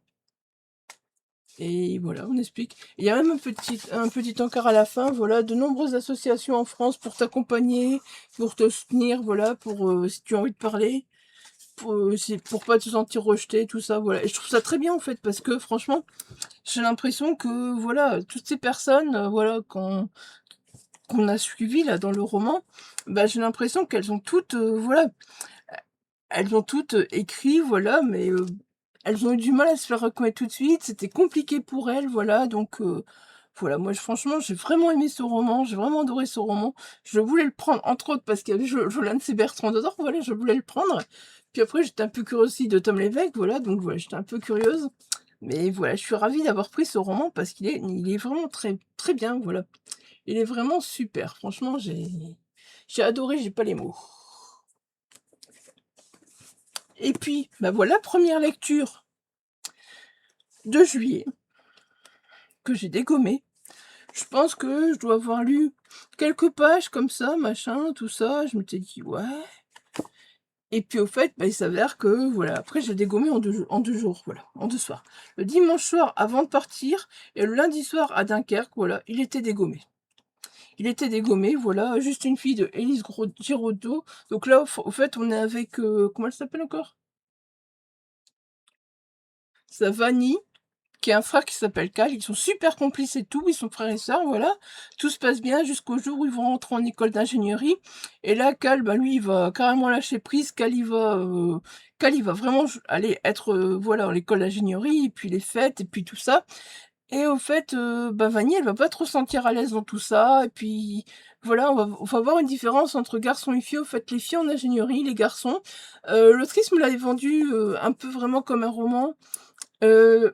Et voilà, on explique. Il y a même un petit encart à la fin, voilà, de nombreuses associations en France pour t'accompagner, pour te soutenir, voilà, pour si tu as envie de parler, pour pas te sentir rejeté, tout ça, voilà. Et je trouve ça très bien en fait, parce que franchement, j'ai l'impression que voilà, toutes ces personnes, voilà, qu'on a suivies là dans le roman, bah j'ai l'impression qu'elles ont toutes, voilà, elles ont toutes écrit, voilà, mais elles ont eu du mal à se faire reconnaître tout de suite. C'était compliqué pour elles, voilà. Donc voilà, moi franchement, j'ai vraiment aimé ce roman. J'ai vraiment adoré ce roman. Je voulais le prendre, entre autres, parce qu'il y avait Jolane C. Bertrand dedans. Voilà, je voulais le prendre. Puis après, j'étais un peu curieuse aussi de Tom Lévesque, voilà. Donc voilà, j'étais un peu curieuse. Mais voilà, je suis ravie d'avoir pris ce roman parce il est vraiment très, très bien, voilà. Il est vraiment super. Franchement, j'ai adoré, j'ai pas les mots. Et puis, bah voilà, première lecture de juillet, que j'ai dégommé. Je pense que je dois avoir lu quelques pages comme ça, machin, tout ça. Je m'étais dit, ouais. Et puis au fait, bah, il s'avère que, voilà, après j'ai dégommé en deux jours, voilà, en 2 soirs. Le dimanche soir avant de partir, et le lundi soir à Dunkerque, voilà, il était dégommé. Il était dégommé, voilà, juste une fille de Élise Giraudot. Donc là, au fait, on est avec, comment elle s'appelle encore? Sa Vanille, qui a un frère qui s'appelle Cal. Ils sont super complices et tout, ils sont frères et sœurs, voilà. Tout se passe bien jusqu'au jour où ils vont rentrer en école d'ingénierie. Et là, Cal, bah, lui, il va carrément lâcher prise. Cal, il va vraiment aller être, voilà, à l'école d'ingénierie, et puis les fêtes, et puis tout ça. Et au fait, bah, Vanille, elle va pas trop se sentir à l'aise dans tout ça. Et puis, voilà, on va voir une différence entre garçons et filles. Au fait, les filles en ingénierie, les garçons. L'autrice me l'avait vendu un peu vraiment comme un roman. Euh,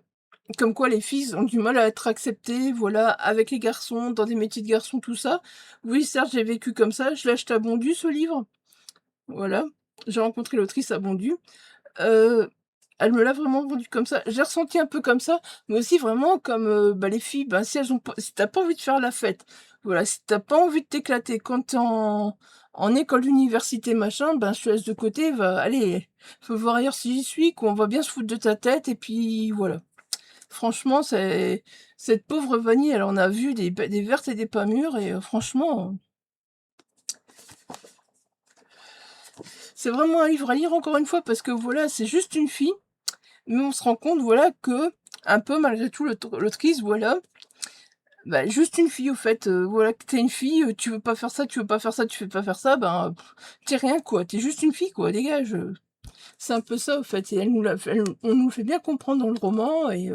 Comme quoi les filles ont du mal à être acceptées, voilà, avec les garçons, dans des métiers de garçons, tout ça. Oui, certes, j'ai vécu comme ça, je l'ai acheté à Bondu, ce livre. Voilà. J'ai rencontré l'autrice à Bondu. Heu, Elle me l'a vraiment vendu comme ça. J'ai ressenti un peu comme ça, mais aussi vraiment comme, bah, les filles, ben, si elles ont pas si tu pas envie de faire la fête, voilà, si tu pas envie de t'éclater quand tu es en école d'université, machin, ben, je te laisse de côté, va allez, faut voir ailleurs si j'y suis, quoi. On va bien se foutre de ta tête et puis voilà. Franchement, c'est cette pauvre Vanille, elle en a vu des vertes et des pas mûres et franchement, c'est vraiment un livre à lire encore une fois parce que voilà, c'est juste une fille, mais on se rend compte, voilà, que un peu malgré tout l'autrice, voilà, bah, juste une fille au fait, voilà, que tu une fille, tu veux pas faire ça, tu veux pas faire ça, tu veux pas faire ça, ben, tu rien quoi, t'es juste une fille quoi, dégage, C'est un peu ça au fait et on nous le fait bien comprendre dans le roman et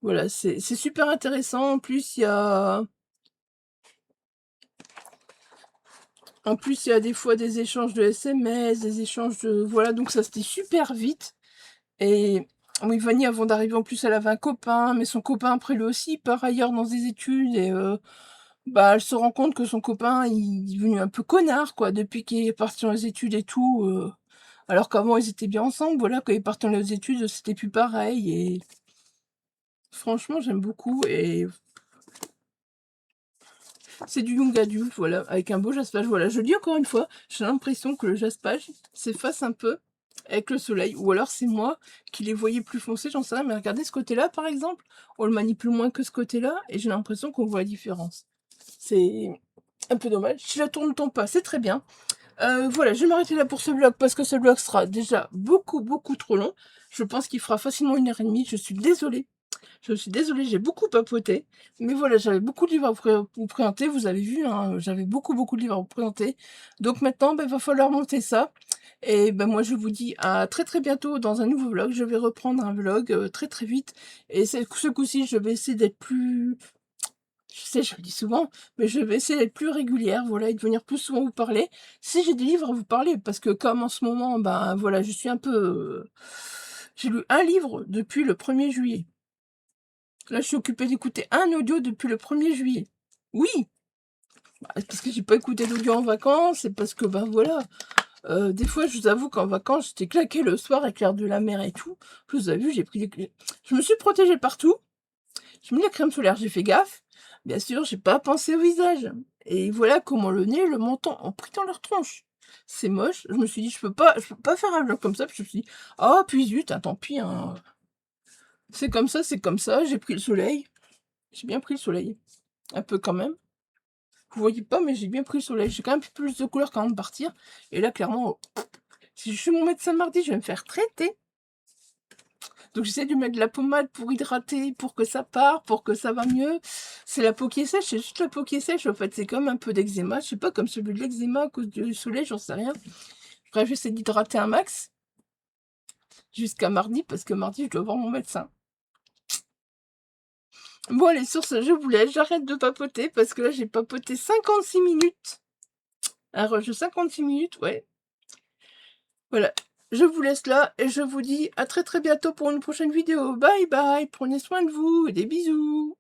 voilà, c'est super intéressant. En plus, il y a des fois des échanges de SMS, des échanges de... Voilà, donc ça se dit super vite. Et oui, Vanille, avant d'arriver en plus, elle avait un copain, mais son copain, après lui aussi, part ailleurs dans des études. Et bah, elle se rend compte que son copain, il est devenu un peu connard, quoi, depuis qu'il est parti dans les études et tout. Alors qu'avant, ils étaient bien ensemble. Voilà, quand il est parti dans les études, c'était plus pareil. Et franchement, j'aime beaucoup. Et C'est du young adulte, voilà, avec un beau jaspage. Voilà, je dis encore une fois, j'ai l'impression que le jaspage s'efface un peu avec le soleil. Ou alors c'est moi qui les voyais plus foncés, j'en sais rien. Mais regardez ce côté-là, par exemple. On le manipule moins que ce côté-là. Et j'ai l'impression qu'on voit la différence. C'est un peu dommage. Si la tourne ne tombe pas, c'est très bien. Voilà, je vais m'arrêter là pour ce vlog parce que ce vlog sera déjà beaucoup trop long. Je pense qu'il fera facilement 1h30. Je suis désolée. Je suis désolée, j'ai beaucoup papoté. Mais voilà, j'avais beaucoup de livres à vous présenter. Vous avez vu, hein, j'avais beaucoup de livres à vous présenter. Donc maintenant, il va falloir monter ça. Et ben moi, je vous dis à très bientôt dans un nouveau vlog. Je vais reprendre un vlog très vite. Et ce coup-ci, je vais essayer d'être plus... Je sais, je le dis souvent, mais je vais essayer d'être plus régulière, voilà, et de venir plus souvent vous parler. Si j'ai des livres à vous parler, parce que comme en ce moment, ben voilà, je suis un peu... J'ai lu un livre depuis le 1er juillet. Là, je suis occupée d'écouter un audio depuis le 1er juillet. Oui, parce que j'ai pas écouté l'audio en vacances, et parce que, ben voilà, des fois, je vous avoue qu'en vacances, j'étais claquée le soir avec l'air de la mer et tout. Je vous avoue, j'ai pris des... Je me suis protégée partout. J'ai mis la crème solaire, j'ai fait gaffe. Bien sûr, j'ai pas pensé au visage. Et voilà comment le nez et le menton ont pris dans leur tronche. C'est moche. Je me suis dit, je peux pas faire un vlog comme ça. Puis je me suis dit, oh, puis zut, hein, tant pis. Hein. C'est comme ça, c'est comme ça. J'ai pris le soleil. J'ai bien pris le soleil. Un peu quand même. Vous voyez pas, mais j'ai bien pris le soleil. J'ai quand même plus de couleurs qu'avant de partir. Et là, clairement, si je suis mon médecin mardi, je vais me faire traiter. Donc j'essaie de mettre de la pommade pour hydrater, pour que ça parte, pour que ça va mieux. C'est la peau qui est sèche, c'est juste la peau qui est sèche. En fait, c'est comme un peu d'eczéma. Je sais pas, comme celui de l'eczéma à cause du soleil, j'en sais rien. Bref, j'essaie d'hydrater un max. Jusqu'à mardi, parce que mardi, je dois voir mon médecin. Bon, allez, sur ce, je vous laisse. J'arrête de papoter, parce que là, j'ai papoté 56 minutes. Un jeu 56 minutes, ouais. Voilà. Je vous laisse là, et je vous dis à très bientôt pour une prochaine vidéo. Bye bye, prenez soin de vous, et des bisous.